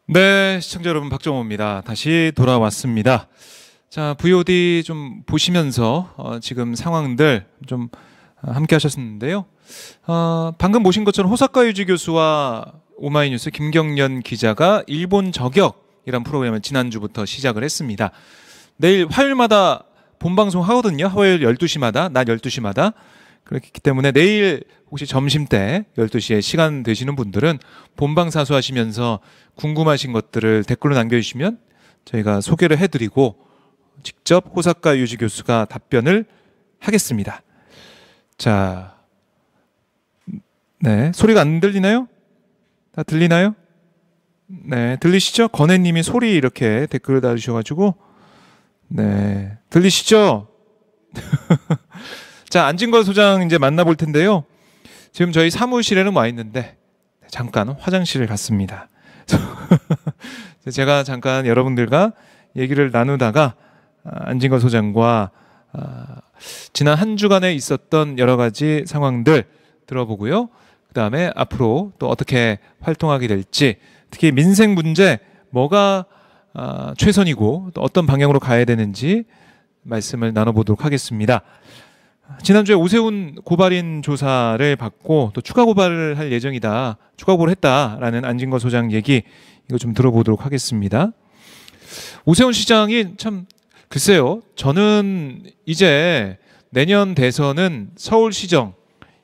네, 시청자 여러분 박정호입니다. 다시 돌아왔습니다. 자, VOD 좀 보시면서 지금 상황들 좀 함께 하셨는데요. 방금 보신 것처럼 호사카 유지 교수와 오마이뉴스 김경련 기자가 일본 저격이란 프로그램을 지난주부터 시작을 했습니다. 내일 화요일마다 본방송 하거든요. 화요일 12시마다, 낮 12시마다. 그렇기 때문에 내일 혹시 점심때 12시에 시간 되시는 분들은 본방 사수하시면서 궁금하신 것들을 댓글로 남겨주시면 저희가 소개를 해드리고 직접 호사카 유지 교수가 답변을 하겠습니다. 자, 네, 소리가 안 들리나요? 다 들리나요? 네, 들리시죠? 건혜님이 소리 이렇게 댓글을 달으셔가지고 네, 들리시죠? 자, 안진걸 소장 이제 만나볼 텐데요. 지금 저희 사무실에는 와 있는데 잠깐 화장실을 갔습니다. 제가 잠깐 여러분들과 얘기를 나누다가 안진걸 소장과 지난 한 주간에 있었던 여러 가지 상황들 들어보고요. 그 다음에 앞으로 또 어떻게 활동하게 될지, 특히 민생 문제 뭐가 최선이고 또 어떤 방향으로 가야 되는지 말씀을 나눠보도록 하겠습니다. 지난주에 오세훈 고발인 조사를 받고 또 추가 고발을 할 예정이다, 추가 고발을 했다라는 안진걸 소장 얘기, 이거 좀 들어보도록 하겠습니다. 오세훈 시장이 참 글쎄요, 저는 이제 내년 대선은 서울시정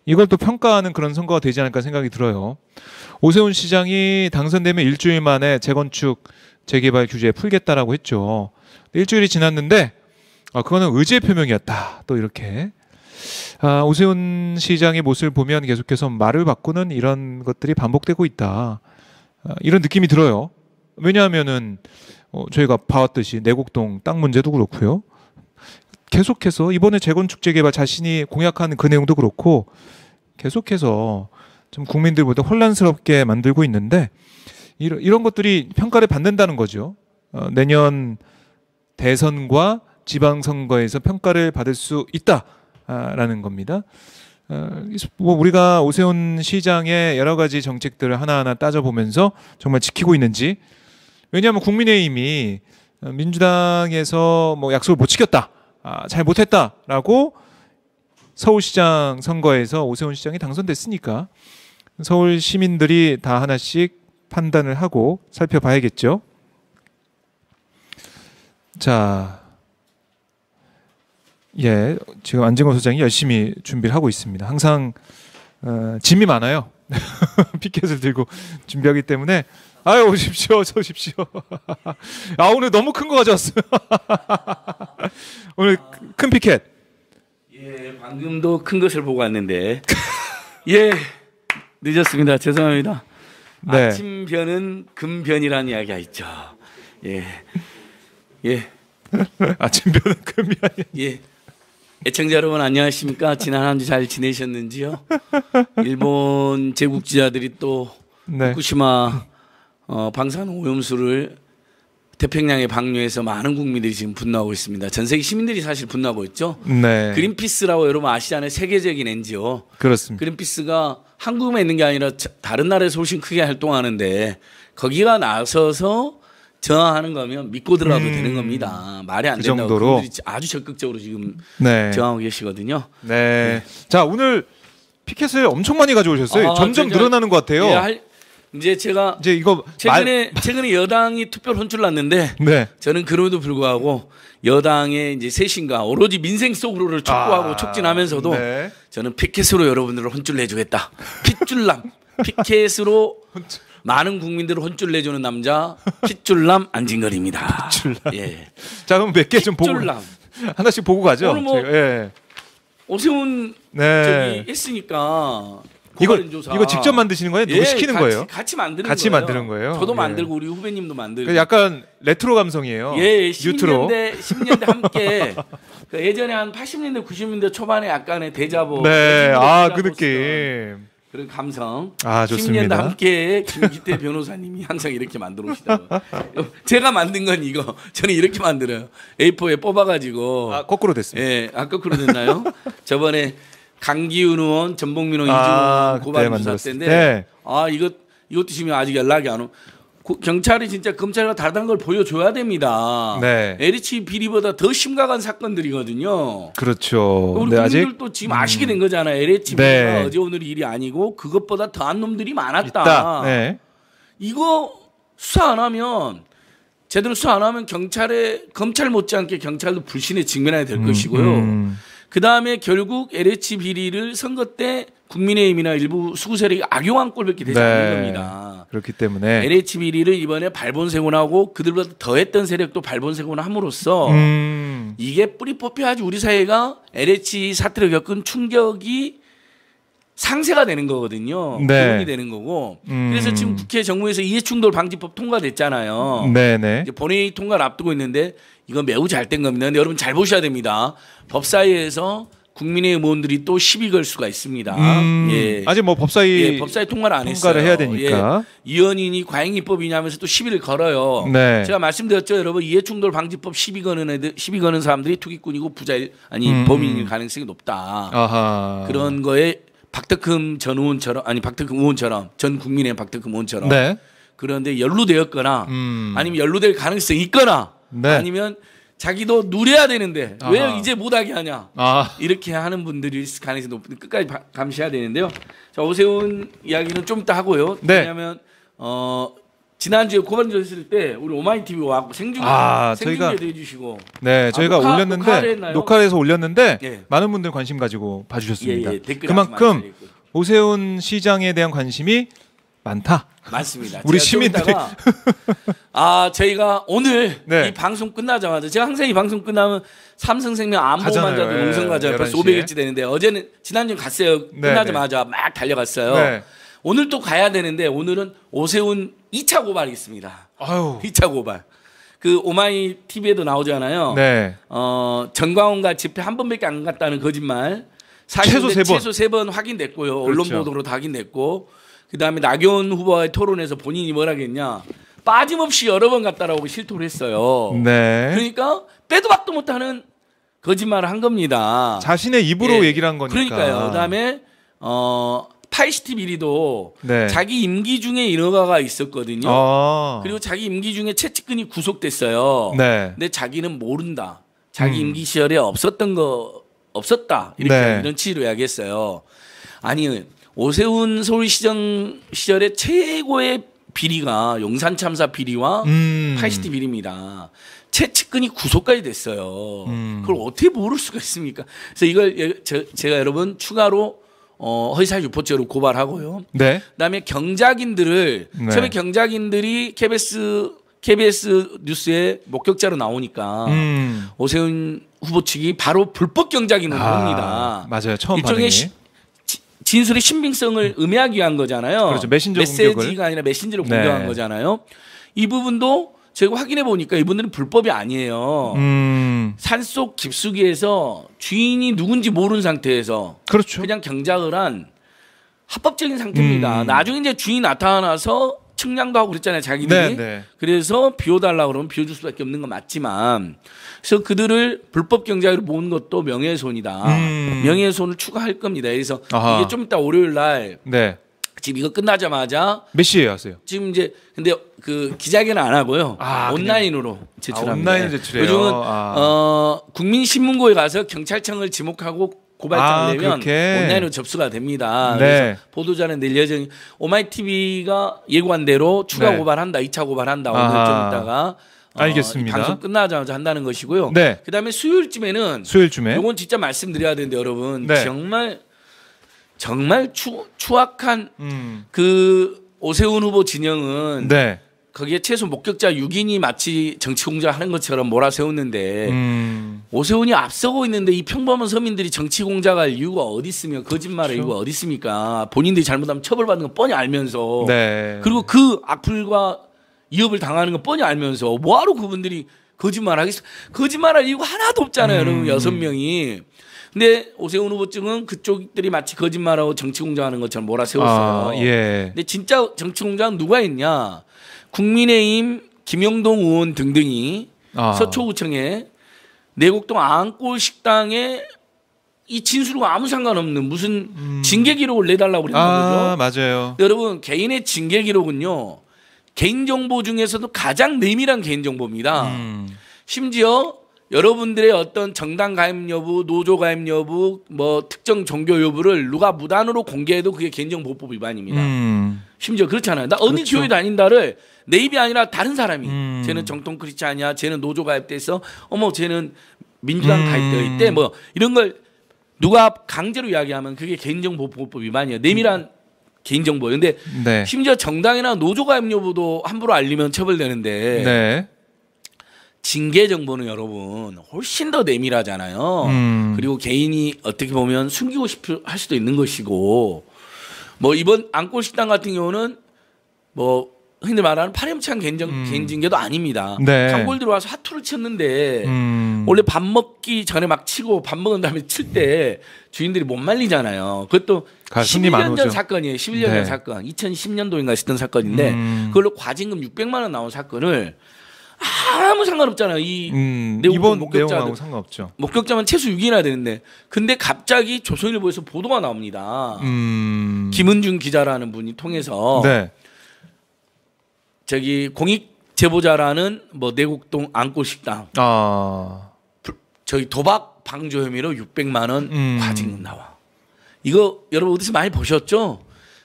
이걸 또 평가하는 그런 선거가 되지 않을까 생각이 들어요. 오세훈 시장이 당선되면 일주일 만에 재건축 재개발 규제 풀겠다라고 했죠. 일주일이 지났는데 그거는 의지의 표명이었다, 또 이렇게 오세훈 시장의 모습을 보면 계속해서 말을 바꾸는 이런 것들이 반복되고 있다, 이런 느낌이 들어요. 왜냐하면은 저희가 봐왔듯이 내곡동 땅 문제도 그렇고요. 계속해서 이번에 재건축 재개발 자신이 공약하는 그 내용도 그렇고 계속해서 좀 국민들보다 혼란스럽게 만들고 있는데 이런 것들이 평가를 받는다는 거죠. 내년 대선과 지방선거에서 평가를 받을 수 있다라는 겁니다. 뭐 우리가 오세훈 시장의 여러 가지 정책들을 하나하나 따져보면서 정말 지키고 있는지, 왜냐하면 국민의힘이 민주당에서 뭐 약속을 못 지켰다, 잘 못했다라고 서울시장 선거에서 오세훈 시장이 당선됐으니까 서울 시민들이 다 하나씩 판단을 하고 살펴봐야겠죠. 자, 예, 지금 안진걸 소장이 열심히 준비를 하고 있습니다. 항상 짐이 많아요. 피켓을 들고 준비하기 때문에 아유, 오십시오, 어서 오십시오. 오늘 너무 큰 거 가져왔어요. 오늘 큰 피켓. 예, 방금도 큰 것을 보고 왔는데 예, 늦었습니다. 죄송합니다. 네. 아침변은 금변이라는 이야기가 있죠. 예, 예. 아침변은 금이 아니야. 예. 애청자 여러분 안녕하십니까? 지난 한 주 잘 지내셨는지요? 일본 제국주의자들이 또 네. 후쿠시마 방사능 오염수를 태평양에 방류해서 많은 국민들이 지금 분노하고 있습니다. 전 세계 시민들이 사실 분노하고 있죠. 네. 그린피스라고 여러분 아시잖아요. 세계적인 NGO. 그렇습니다. 그린피스가 한국에 있는 게 아니라 다른 나라에서 훨씬 크게 활동하는데 거기가 나서서 저항하는 거면 믿고 들어가도 되는 겁니다. 말이 안 그 된다고 정도로. 그분들이 아주 적극적으로 지금 네. 저항하고 계시거든요. 네. 자, 오늘 피켓을 엄청 많이 가져오셨어요. 점점 제가, 늘어나는 것 같아요. 예, 이제 제가 이제 이거 최근에 여당이 투표를 혼쭐났는데 네. 저는 그럼에도 불구하고 여당의 이제 쇄신과 오로지 민생 속으로를 촉구하고 촉진하면서도 네. 저는 피켓으로 여러분들을 혼쭐 내주겠다. 핏줄남 피켓으로 많은 국민들을 혼쭐 내주는 남자 핏줄남 안진걸입니다. 핏줄남. 예. 자, 그럼 몇 개 좀 보고 핏줄남. 하나씩 보고 가죠. 오늘 뭐 예. 오세훈 네. 저기 했으니까 이거 직접 만드시는 거예요? 누구 시키는 거예요? 같이 만드는 같이 거예요. 만드는 거예요? 저도 예. 만들고 우리 후배님도 만들고. 약간 레트로 감성이에요. 예, 뉴트로. 10년대 함께 그 예전에 한 80년대 90년대 초반에 약간의 데자보. 네, 그 느낌. 그런 감성. 좋습니다. 10년대 함께 김기태 변호사님이 항상 이렇게 만들어 오시더라고요. 제가 만든 건 이거. 저는 이렇게 만들어요. A4에 뽑아가지고. 거꾸로 됐습니다. 예, 거꾸로 됐나요? 저번에 강기훈 의원, 전봉민 의원, 이준호 의원 고발 조사 때인데, 네. 이것도 지금 아직 연락이 안 오. 경찰이 진짜 검찰과 다르다는 걸 보여줘야 됩니다. 네. LH 비리보다 더 심각한 사건들이거든요. 그렇죠. 우리 근데 아직 국민들도 지금 아시게 된 거잖아요. LH 비리가 네. 어제 오늘 일이 아니고 그것보다 더한 놈들이 많았다. 있다. 네. 이거 수사 안 하면 제대로 수사 안 하면 검찰 못지않게 경찰도 불신에 직면해야 될 것이고요. 그 다음에 결국 LH 비리를 선거 때 국민의힘이나 일부 수구 세력이 악용한 꼴밖에 되지 않는 겁니다. 그렇기 때문에 LH 비리를 이번에 발본색원하고 그들보다 더했던 세력도 발본색원 함으로써 이게 뿌리 뽑혀야지 우리 사회가 LH 사태를 겪은 충격이 상쇄가 되는 거거든요. 네. 교훈이 되는 거고. 그래서 지금 국회 정무에서 이해충돌 방지법 통과됐잖아요. 네네. 이제 본회의 통과를 앞두고 있는데 이건 매우 잘된 겁니다. 근데 여러분 잘 보셔야 됩니다. 법사위에서 국민의힘 의원들이 또 시비 걸 수가 있습니다. 예. 아직 뭐 법사위 법사위 통과를 안 통과를 했어요. 해야 되니까. 예. 이연인이 과잉입법이냐 하면서 또 시비를 걸어요. 네. 제가 말씀드렸죠, 여러분. 이해충돌 방지법 시비 거는 사람들이 투기꾼이고 범인일 가능성이 높다. 아하. 그런 거에 박덕흠 전 의원처럼 전 국민의힘 박덕흠 의원처럼 네. 그런데 연루되었거나 아니면 연루될 가능성이 있거나 아니면 자기도 누려야 되는데 왜 이제 못하게 하냐 이렇게 하는 분들이 있을 가능성이 높으니 끝까지 감시해야 되는데요. 자, 오세훈 이야기는 좀 이따 하고요. 네. 왜냐하면 지난주에 고발조 했을 때 우리 오마이TV 와갖고 생중계도 해주시고 저희가 올렸는데 녹화를 해서 올렸는데 예. 많은 분들 관심 가지고 봐주셨습니다. 예, 댓글 그만큼 오세훈 시장에 대한 관심이 많다. 맞습니다. 우리 시민들이 저희가 오늘 네. 이 방송 끝나자마자 제가 항상 이 방송 끝나면 삼성생명 안보만자도 예, 농성 가자 벌써 11시에. 500일째 되는데 어제는 지난주 갔어요. 끝나자마자 막 달려갔어요. 네. 오늘 또 가야 되는데 오늘은 오세훈 2차 고발이 있습니다. 아유. 2차 고발. 그 오마이 TV에도 나오잖아요. 네. 정광훈과 집회 한 번밖에 안 갔다는 거짓말. 최소 3번. 최소 3번 확인됐고요. 언론 그렇죠. 보도로도 확인됐고. 그다음에 나경원 후보와의 토론에서 본인이 뭐라겠냐. 빠짐없이 여러 번 갔다라고 실토를 했어요. 네. 그러니까 빼도 박도 못하는 거짓말을 한 겁니다. 자신의 입으로 예. 얘기를 한 거니까. 그러니까요. 그다음에 파이시티 비리도 네. 자기 임기 중에 인허가가 있었거든요. 그리고 자기 임기 중에 최측근이 구속됐어요. 네. 근데 자기는 모른다. 자기 임기 시절에 없었다. 이렇게 네. 이런 취지로 이야기했어요. 아니 오세훈 서울시장 시절에 최고의 비리가 용산 참사 비리와 파이시티 비리입니다. 최측근이 구속까지 됐어요. 그걸 어떻게 모를 수가 있습니까? 그래서 이걸 제가 여러분 추가로 허위사실 유포죄로 고발하고요. 네. 그다음에 경작인들을 네. 처음에 경작인들이 KBS 뉴스에 목격자로 나오니까 오세훈 후보 측이 바로 불법 경작인으로 봅니다. 맞아요. 처음 일종의 반응이. 진술의 신빙성을 음해하기 위한 거잖아요. 그렇죠. 메신저 메시지가 공격을. 아니라 메신저로 네. 공격한 거잖아요. 이 부분도 제가 확인해 보니까 이분들은 불법이 아니에요. 산속 깊숙이에서 주인이 누군지 모르는 상태에서 그렇죠. 그냥 경작을 한 합법적인 상태입니다. 나중에 이제 주인이 나타나서 측량도 하고 그랬잖아요, 자기들이. 네. 그래서 비워달라고 그러면 비워줄 수밖에 없는 건 맞지만, 그래서 그들을 불법 경작으로 모은 것도 명예훼손이다. 명예훼손을 추가할 겁니다. 그래서 아하. 이게 좀 이따 월요일 날 네. 지금 이거 끝나자마자 몇 시에 왔어요? 지금 이제 근데 그 기자회견 안 하고요. 아, 온라인으로 제출합니다. 온라인으로 제출해요? 요즘은 아. 국민신문고에 가서 경찰청을 지목하고 고발장을 내면 그렇게? 온라인으로 접수가 됩니다. 네. 그래서 보도자는 낼 예정이 오마이TV가 예고한 대로 추가 네. 고발한다, 2차 고발한다. 오늘 아하. 좀 이따가 알겠습니다. 이 방송 끝나자마자 한다는 것이고요. 네. 그다음에 수요일쯤에는 수요일쯤에. 요건 진짜 말씀드려야 되는데 여러분 네. 정말 추악한 그 오세훈 후보 진영은 네. 거기에 최소 목격자 6인이 마치 정치공작 하는 것처럼 몰아세웠는데 오세훈이 앞서고 있는데 이 평범한 서민들이 정치공작할 이유가 어디 있으며 거짓말할 그렇죠. 이유가 어디 있습니까? 본인들이 잘못하면 처벌받는 거 뻔히 알면서 네. 그리고 그 악플과 위협을 당하는 거 뻔히 알면서 뭐하러 그분들이 거짓말하겠어? 거짓말할 이유가 하나도 없잖아요. 여러분 6명이. 근데 오세훈 후보 측은 그쪽들이 마치 거짓말하고 정치공작하는 것처럼 몰아세웠어요. 예. 근데 진짜 정치공작은 누가 했냐? 국민의힘 김영동 의원 등등이 서초구청에 내곡동 안골 식당에 이 진술과 아무 상관없는 무슨 징계 기록을 내달라고 그랬나 보죠. 맞아요. 여러분 개인의 징계 기록은요. 개인정보 중에서도 가장 내밀한 개인정보입니다. 심지어 여러분들의 어떤 정당 가입 여부, 노조 가입 여부, 뭐 특정 종교 여부를 누가 무단으로 공개해도 그게 개인정보법 위반입니다. 심지어 그렇잖아요. 나 어느 그렇죠. 교회 다닌다를 내 입이 아니라 다른 사람이 쟤는 정통 크리스찬이야, 쟤는 노조 가입돼서 어머 쟤는 민주당 가입되어 있대, 뭐 이런 걸 누가 강제로 이야기하면 그게 개인정보보호법 위반이에요. 내밀한 개인정보. 근데 네. 심지어 정당이나 노조 가입 여부도 함부로 알리면 처벌되는데 네. 징계 정보는 여러분 훨씬 더 내밀하잖아요. 그리고 개인이 어떻게 보면 숨기고 싶어 할 수도 있는 것이고, 뭐 이번 안골식당 같은 경우는 뭐 흔히 말하는 파렴치한 개인 징계도 아닙니다. 네. 단골 들어와서 화투를 쳤는데 원래 밥 먹기 전에 막 치고 밥 먹은 다음에 칠 때 주인들이 못 말리잖아요. 그것도 손님 안 11년 전 오죠. 사건이에요. 11년 전 네. 사건. 2010년도인가 했던 사건인데 그걸로 과징금 600만 원 나온 사건을 아무 상관없잖아요. 이 이번 목격자들. 내용하고 상관없죠. 목격자만 최소 6인이나 되는데 근데 갑자기 조선일보에서 보도가 나옵니다. 김은중 기자라는 분이 통해서 네. 저기 공익 제보자라는 뭐 내곡동 안골식당 아. 저희 도박 방조 혐의로 600만 원 과징금 나와. 이거 여러분 어디서 많이 보셨죠?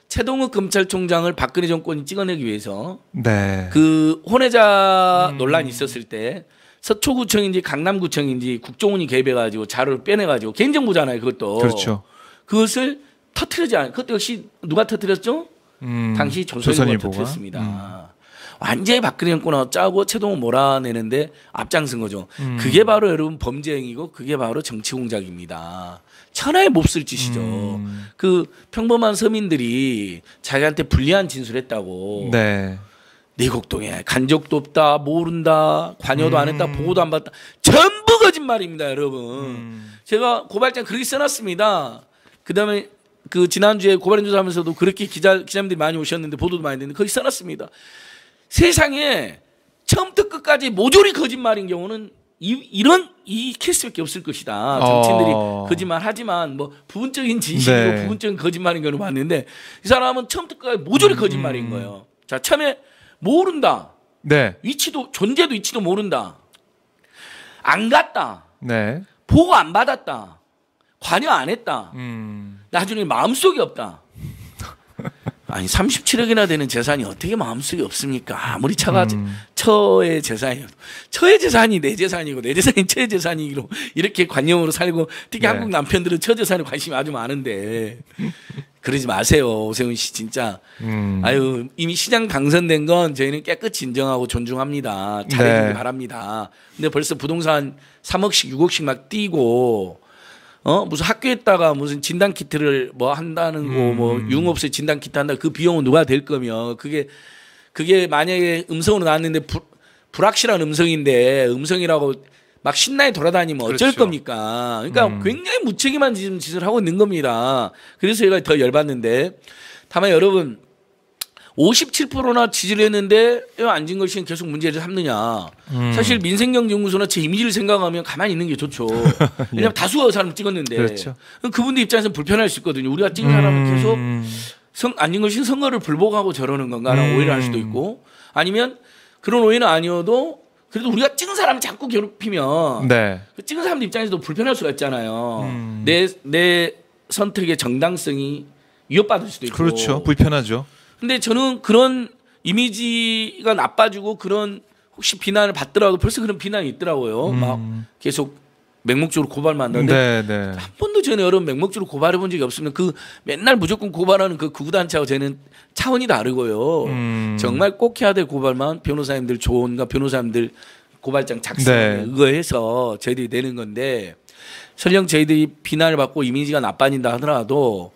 최동욱 검찰총장을 박근혜 정권이 찍어내기 위해서 네. 그 혼외자 논란이 있었을 때 서초구청인지 강남구청인지 국정원이 개입해가지고 자료를 빼내가지고 개인정보잖아요. 그것도. 그렇죠. 그것을 터트리지 않아요. 그것도 역시 누가 터트렸죠? 당시 조선일보가 터트렸습니다. 완전히 박근혜 정권하고 짜고 최동욱 몰아내는데 앞장선 거죠. 그게 바로 여러분 범죄 행위고 그게 바로 정치 공작입니다. 천하의 몹쓸 짓이죠. 그 평범한 서민들이 자기한테 불리한 진술했다고. 네. 내곡동에 간 적도 없다, 모른다, 관여도 안 했다, 보고도 안 받다. 전부 거짓말입니다, 여러분. 제가 고발장 그렇게 써놨습니다. 그다음에 그 지난주에 고발인 조사하면서도 그렇게 기자님들이 많이 오셨는데 보도도 많이 됐는데 거기 써놨습니다. 세상에 처음부터 끝까지 모조리 거짓말인 경우는 이 케이스밖에 없을 것이다. 정치인들이 거짓말 하지만 뭐 부분적인 진실이고 네. 부분적인 거짓말인 경우는 봤는데 이 사람은 처음부터 끝까지 모조리 거짓말인 거예요. 자, 처음에 모른다. 네. 위치도 존재도 위치도 모른다. 안 갔다. 네. 보고 안 받았다. 관여 안 했다. 나중에 마음속에 없다. 아니 37억이나 되는 재산이 어떻게 마음속에 없습니까? 아무리 처의 재산이어도 처의 재산이 내 재산이고 내 재산이 처의 재산이기로 이렇게 관념으로 살고 특히 네. 한국 남편들은 처 재산에 관심이 아주 많은데 그러지 마세요. 오세훈 씨 진짜 아유 이미 시장 당선된 건 저희는 깨끗이 인정하고 존중합니다. 잘해주길 네. 바랍니다. 근데 벌써 부동산 3억씩 6억씩 막 뛰고 무슨 학교에다가 무슨 진단 키트를 뭐 한다는 거, 뭐 유흥업소에 진단 키트 한다. 그 비용은 누가 될 거며 그게 만약에 음성으로 나왔는데 불확실한 음성인데 음성이라고 막 신나게 돌아다니면 어쩔 그렇죠. 겁니까? 그러니까 굉장히 무책임한 짓을 하고 있는 겁니다. 그래서 제가 더 열받는데 다만 여러분 57%나 지지를 했는데 왜 안진걸 씨는 계속 문제를 삼느냐. 사실 민생경제연구소나 제 이미지를 생각하면 가만히 있는 게 좋죠. 왜냐하면 다수가 사람을 찍었는데 그렇죠. 그분들 입장에서는 불편할 수 있거든요. 우리가 찍은 사람은 계속 안진걸 씨는 선거를 불복하고 저러는 건가라는 오해를 할 수도 있고 아니면 그런 오해는 아니어도 그래도 우리가 찍은 사람을 자꾸 괴롭히면 네. 그 찍은 사람들 입장에서도 불편할 수가 있잖아요. 내 선택의 정당성이 위협받을 수도 있고. 그렇죠. 불편하죠. 근데 저는 그런 이미지가 나빠지고 그런 혹시 비난을 받더라도 벌써 그런 비난이 있더라고요. 막 계속 맹목적으로 고발만 한다는데 네, 네. 한 번도 저는 여러분 맹목적으로 고발해 본 적이 없으면 그 맨날 무조건 고발하는 그 구구단체하고 저는 차원이 다르고요. 정말 꼭 해야 될 고발만 변호사님들 조언과 변호사님들 고발장 작성에 네. 의거해서 저희들이 내는 건데 설령 저희들이 비난을 받고 이미지가 나빠진다 하더라도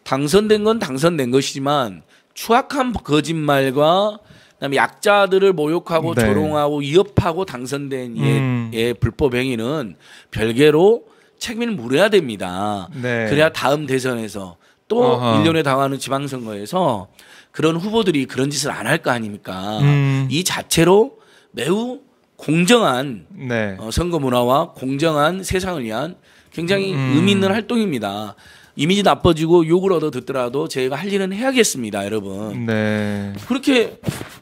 당선된 건 당선된 것이지만 추악한 거짓말과 그다음에 약자들을 모욕하고 네. 조롱하고 위협하고 당선된 예 불법 행위는 별개로 책임을 물어야 됩니다. 네. 그래야 다음 대선에서 또 어허. 1년에 당하는 지방선거에서 그런 후보들이 그런 짓을 안 할 거 아닙니까? 이 자체로 매우 공정한 네. 선거 문화와 공정한 세상을 위한 굉장히 의미 있는 활동입니다. 이미지 나빠지고 욕을 얻어 듣더라도 저희가 할 일은 해야겠습니다, 여러분. 네. 그렇게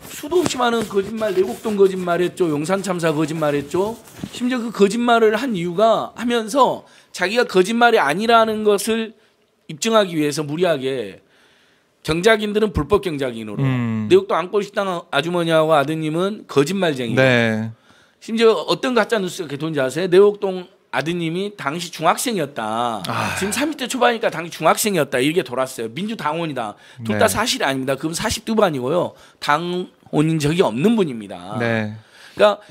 수도 없이 많은 거짓말, 내곡동 거짓말했죠, 용산 참사 거짓말했죠. 심지어 그 거짓말을 한 이유가 하면서 자기가 거짓말이 아니라는 것을 입증하기 위해서 무리하게 경작인들은 불법 경작인으로 내곡동 안골식당 아주머니하고 아드님은 거짓말쟁이. 네. 심지어 어떤 가짜 뉴스가 개통인지 아세요? 내곡동 아드님이 당시 중학생이었다. 지금 30대 초반이니까 당시 중학생이었다. 이게 돌았어요. 민주당원이다. 둘 다 네. 사실이 아닙니다. 그분 40두반이고요. 당원인 적이 없는 분입니다. 네. 그러니까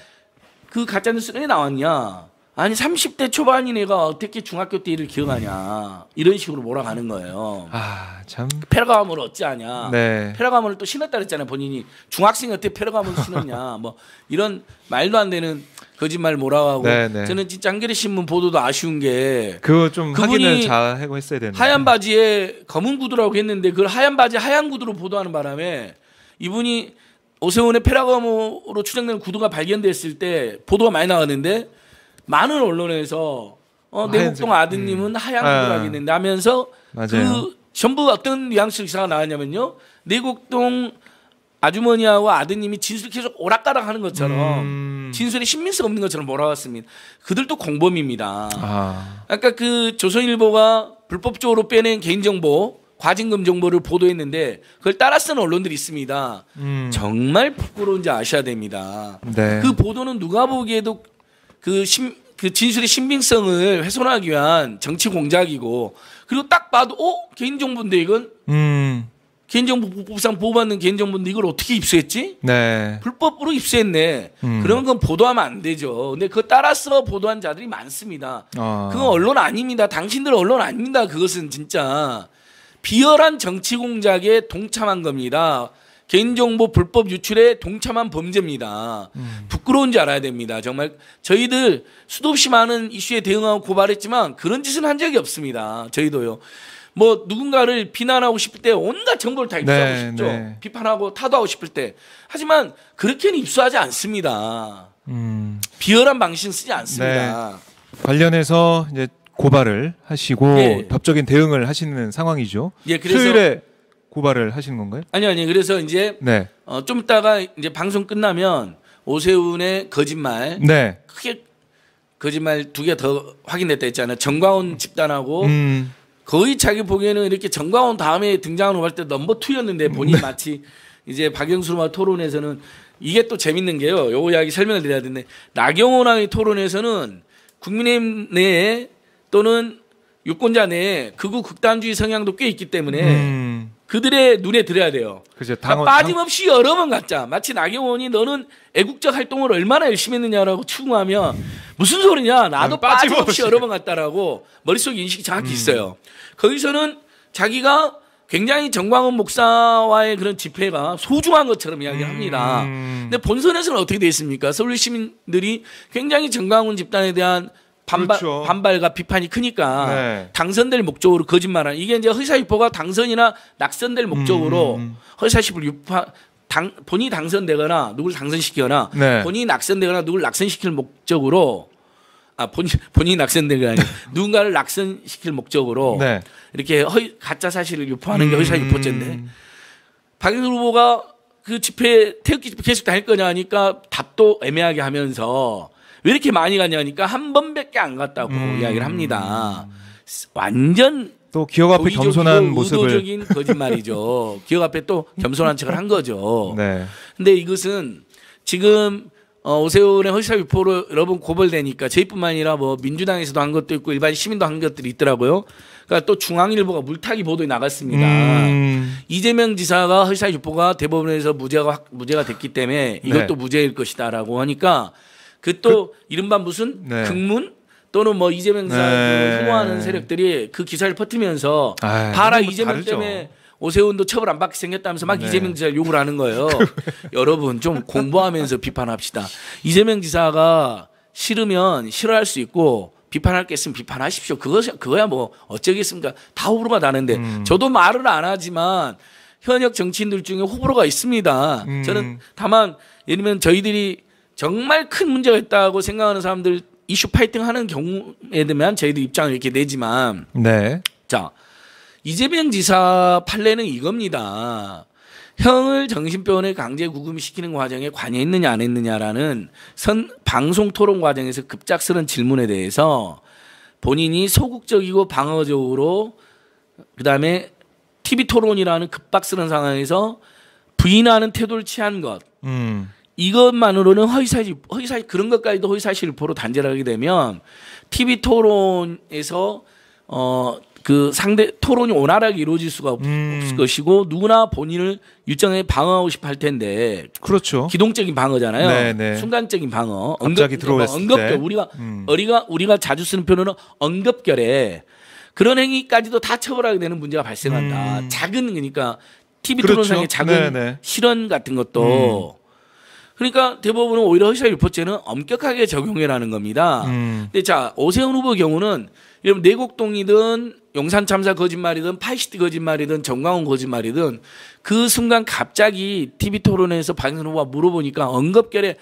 그 가짜 뉴스는 왜 나왔냐? 아니 30대 초반인 애가 어떻게 중학교 때 일을 기억하냐? 이런 식으로 몰아가는 거예요. 아, 참. 페르가모를 어찌하냐? 네. 페르가모를 또 신었다 그랬잖아요. 본인이 중학생이 어떻게 페르가모를 신었냐? 뭐 이런 말도 안 되는 거짓말 몰아가고. 네, 네. 저는 진짜 한겨레 신문 보도도 아쉬운 게 그거 좀 그분이 확인을 잘 하고 했어야 되는데. 하얀 바지에 검은 구두라고 했는데 그걸 하얀 바지에 하얀 구두로 보도하는 바람에 이분이 오세훈의 페르가모로 추정되는 구두가 발견됐을 때 보도가 많이 나왔는데 많은 언론에서 내곡동 아드님은 하얀 구두라고 했는데 하면서 맞아요. 그 전부 어떤 뉘앙스 기사가 나왔냐면요. 내곡동 아주머니하고 아드님이 진술 계속 오락가락 하는 것처럼 진술에 신빙성 없는 것처럼 몰아왔습니다. 그들도 공범입니다. 아. 아까 그 조선일보가 불법적으로 빼낸 개인정보, 과징금 정보를 보도했는데 그걸 따라 쓰는 언론들이 있습니다. 정말 부끄러운지 아셔야 됩니다. 네. 그 보도는 누가 보기에도 그 진술의 신빙성을 훼손하기 위한 정치 공작이고 그리고 딱 봐도 개인정보인데 이건 개인정보법상 보호받는 개인정보인데 이걸 어떻게 입수했지? 네. 불법으로 입수했네. 그러면 그건 보도하면 안 되죠. 근데 그거 따라서 보도한 자들이 많습니다. 그건 언론 아닙니다. 당신들 언론 아닙니다. 그것은 진짜 비열한 정치 공작에 동참한 겁니다. 개인정보 불법 유출에 동참한 범죄입니다. 부끄러운지 알아야 됩니다. 정말 저희들 수도 없이 많은 이슈에 대응하고 고발했지만 그런 짓은 한 적이 없습니다. 저희도요. 뭐 누군가를 비난하고 싶을 때 온갖 정보를 다 입수하고 싶죠. 네. 비판하고 타도하고 싶을 때. 하지만 그렇게는 입수하지 않습니다. 비열한 방식은 쓰지 않습니다. 관련해서 이제 고발을 하시고 예. 법적인 대응을 하시는 상황이죠. 예, 그래서 수요일에 고발을 하시는 건가요? 아니 그래서 이제 네. 좀 이따가 이제 방송 끝나면 오세훈의 거짓말 네. 크게 거짓말 2개 더 확인됐다 했잖아요. 정광훈 집단하고 거의 자기 보기에는 이렇게 정광훈 다음에 등장하는 거 할 때 넘버 2였는데 본인이 마치 이제 박영수와 토론에서는 이게 또 재밌는 게요. 요거 이야기 설명을 드려야 되는데 나경원와의 토론에서는 국민의힘 내에 또는 유권자 내에 극우 극단주의 성향도 꽤 있기 때문에 그들의 눈에 들어야 돼요. 그죠. 그러니까 빠짐없이 여러 번 갔자. 마치 나경원이 너는 애국적 활동을 얼마나 열심히 했느냐라고 추궁하면 무슨 소리냐. 나도 빠짐없이 여러 번 갔다라고 머릿속에 인식이 정확히 있어요. 거기서는 자기가 굉장히 정광훈 목사와의 그런 집회가 소중한 것처럼 이야기를 합니다. 근데 본선에서는 어떻게 되어 있습니까? 서울 시민들이 굉장히 정광훈 집단에 대한 그렇죠. 반발과 비판이 크니까 네. 당선될 목적으로 거짓말하는 이게 이제 허위사유포가 당선이나 낙선될 목적으로 허위사유포를 본인이 당선되거나 누굴 당선시키거나 네. 본인이 낙선되거나 누굴 낙선시킬 목적으로 본인이 낙선되거나 아니라 누군가를 낙선시킬 목적으로 네. 이렇게 가짜 사실을 유포하는 게 허위사유포죄인데 박영수 후보가 그 집회 태극기 집회 계속 다닐 거냐 하니까 답도 애매하게 하면서 왜 이렇게 많이 갔냐니까 한 번밖에 안 갔다고 이야기를 합니다. 완전 또 기억 앞에 겸손한 모습을 의도적인 거짓말이죠. 기억 앞에 또 겸손한 척을 한 거죠. 네. 근데 이것은 지금 오세훈의 허위사유 유포로 여러 번 고발되니까 저희뿐만 아니라 뭐 민주당에서도 한 것도 있고 일반 시민도 한 것들이 있더라고요. 그러니까 또 중앙일보가 물타기 보도에 나갔습니다. 이재명 지사가 허위사유 유포가 대법원에서 무죄가 됐기 때문에 이것도 네. 무죄일 것이다라고 하니까 그 또 이른바 무슨 네. 극문 또는 뭐 이재명 지사를 흠모하는 세력들이 그 기사를 퍼뜨리면서 봐라 뭐 이재명 다르죠. 때문에 오세훈도 처벌 안 받게 생겼다면서 막 네. 이재명 지사를 욕을 하는 거예요. 여러분 좀 공부하면서 비판합시다. 이재명 지사가 싫으면 싫어할 수 있고 비판할 게 있으면 비판하십시오. 그거야 뭐 어쩌겠습니까? 다 호불호가 나는데 저도 말을 안 하지만 현역 정치인들 중에 호불호가 있습니다. 저는 다만 예를 들면 저희들이 정말 큰 문제가 있다고 생각하는 사람들 이슈 파이팅 하는 경우에 되면 저희도 입장을 이렇게 내지만 네. 자 이재명 지사 판례는 이겁니다. 형을 정신병원에 강제 구금시키는 과정에 관여했느냐 안 했느냐라는 방송 토론 과정에서 급작스런 질문에 대해서 본인이 소극적이고 방어적으로 그다음에 TV 토론이라는 급박스러운 상황에서 부인하는 태도를 취한 것 이것만으로는 허위사실 그런 것까지도 허위사실 유포로 단죄를 하게 되면 TV 토론에서 그 상대 토론이 원활하게 이루어질 수가 없을 것이고 누구나 본인을 일정하게 방어하고 싶어 할 텐데 그렇죠. 기동적인 방어잖아요. 네네. 순간적인 방어. 갑자기 들어왔을 언급결. 때. 우리가 자주 쓰는 표현은 언급결에 그런 행위까지도 다 처벌하게 되는 문제가 발생한다. 작은 그러니까 TV 그렇죠. 토론상의 작은 네네. 실언 같은 것도 그러니까 대법원은 오히려 허위사실 유포죄는 엄격하게 적용해라는 겁니다. 근데 자 오세훈 후보 경우는 여러분 내곡동이든 용산 참사 거짓말이든 파이시티 거짓말이든 정광훈 거짓말이든 그 순간 갑자기 TV 토론에서 박영선 후보가 물어보니까 언급결에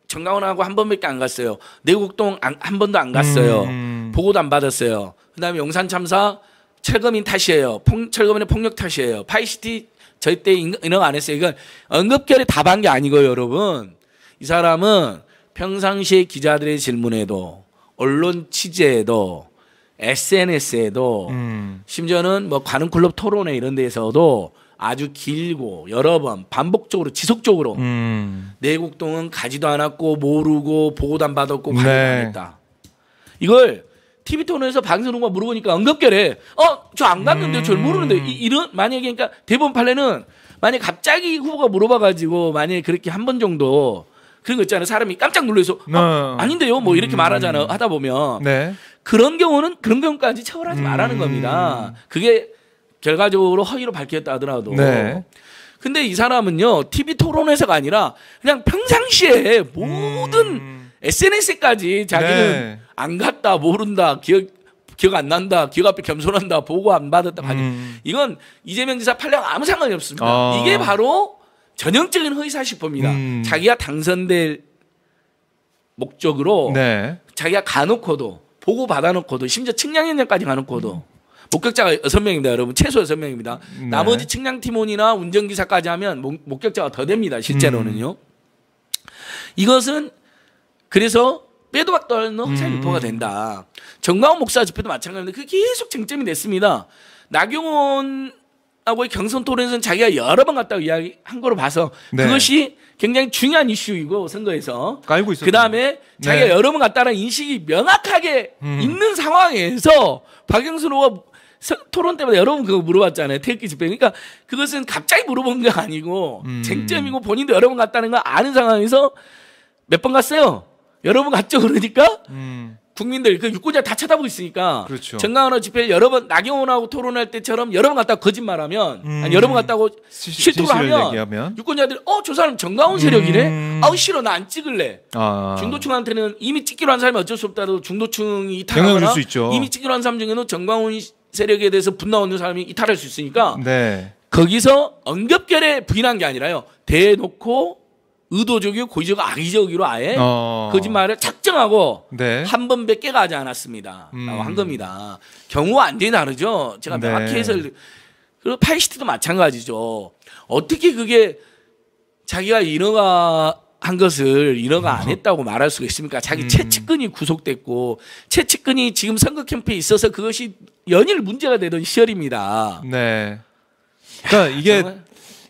정광훈하고 한 번밖에 안 갔어요. 내곡동 한 번도 안 갔어요. 보고도 안 받았어요. 그다음에 용산 참사 철거민 탓이에요. 철거민의 폭력 탓이에요. 파이시티 절대 인허가 안 했어요. 이건 언급결에 답한 게 아니고요, 여러분. 이 사람은 평상시에 기자들의 질문에도 언론 취재에도 SNS에도 심지어는 뭐 관훈클럽 토론회 이런 데서도 아주 길고 여러 번 반복적으로 지속적으로 내곡동은 가지도 않았고 모르고 보고도 안 받았고 관여도 안 했다. 이걸 TV 토론에서 박영선 후보가 물어보니까 언급결에 저 안 갔는데 저 모르는데 이런 만약에 그러니까 대법원 판례는 만약에 갑자기 후보가 물어봐가지고 만약에 그렇게 한 번 정도 그런 거 있잖아요. 사람이 깜짝 놀라서 아닌데요 뭐 이렇게 말하잖아 하다 보면 네. 그런 경우는 그런 경우까지 처벌하지 말라는 겁니다. 그게 결과적으로 허위로 밝혀졌다 하더라도. 네. 근데 이 사람은요 TV 토론에서가 아니라 그냥 평상시에 모든 SNS까지 자기는 네. 안 갔다 모른다 기억 안 난다 기억 앞에 겸손한다 보고 안 받았다 이건 이재명 지사 판례와 아무 상관이 없습니다. 이게 바로 전형적인 허위사실범입니다. 자기가 당선될 목적으로 네. 자기가 가놓고도 보고 받아놓고도 심지어 측량현장까지 가놓고도 목격자가 6명입니다. 여러분 최소 6명입니다. 네. 나머지 측량팀원이나 운전기사까지 하면 목격자가 더 됩니다. 실제로는요. 이것은 그래서 빼도 박도 않는 허위사실 유포가 된다. 정광훈 목사 집회도 마찬가지인데 그게 계속 쟁점이 됐습니다. 나경원하고의 경선 토론에서는 자기가 여러 번 갔다고 이야기한 거로 봐서 네. 그것이 굉장히 중요한 이슈이고 선거에서 깔고 있었죠. 그다음에 자기가 네. 여러 번 갔다는 인식이 명확하게 있는 상황에서 박영선 후보가 토론 때마다 여러 번 그거 물어봤잖아요. 태극기 집회. 그러니까 그것은 갑자기 물어본 게 아니고 쟁점이고 본인도 여러 번 갔다는 걸 아는 상황에서 몇 번 갔어요? 여러 번 갔죠. 그러니까 국민들 그 유권자 다 쳐다보고 있으니까 그렇죠. 정강훈 집회 여러 번 나경원하고 토론할 때처럼 여러 번 갔다고 거짓말하면 아니, 여러 번 갔다고 실토를 하면 얘기하면. 유권자들이 저 사람 정강훈 세력이네. 아우 싫어 나 안 찍을래. 중도층한테는 이미 찍기로 한 사람이 어쩔 수 없다도 중도층이 이탈하거나 수 있죠. 이미 찍기로 한 사람 중에는 정강훈 세력에 대해서 분노하는 사람이 이탈할 수 있으니까 네. 거기서 언급결에 부인한 게 아니라요. 대놓고 의도적이고 고의적이고 악의적으로 아예 거짓말을 작정하고 네. 한 번밖에 가지 않았습니다. 라고 한 겁니다. 경우가 완전히 다르죠. 제가 네. 명확히 해서 그리고 파이시티도 마찬가지죠. 어떻게 그게 자기가 인허가 한 것을 인허가 안 했다고 말할 수가 있습니까? 자기 최측근이 구속됐고 최측근이 지금 선거 캠프에 있어서 그것이 연일 문제가 되던 시절입니다. 네. 그러니까 이게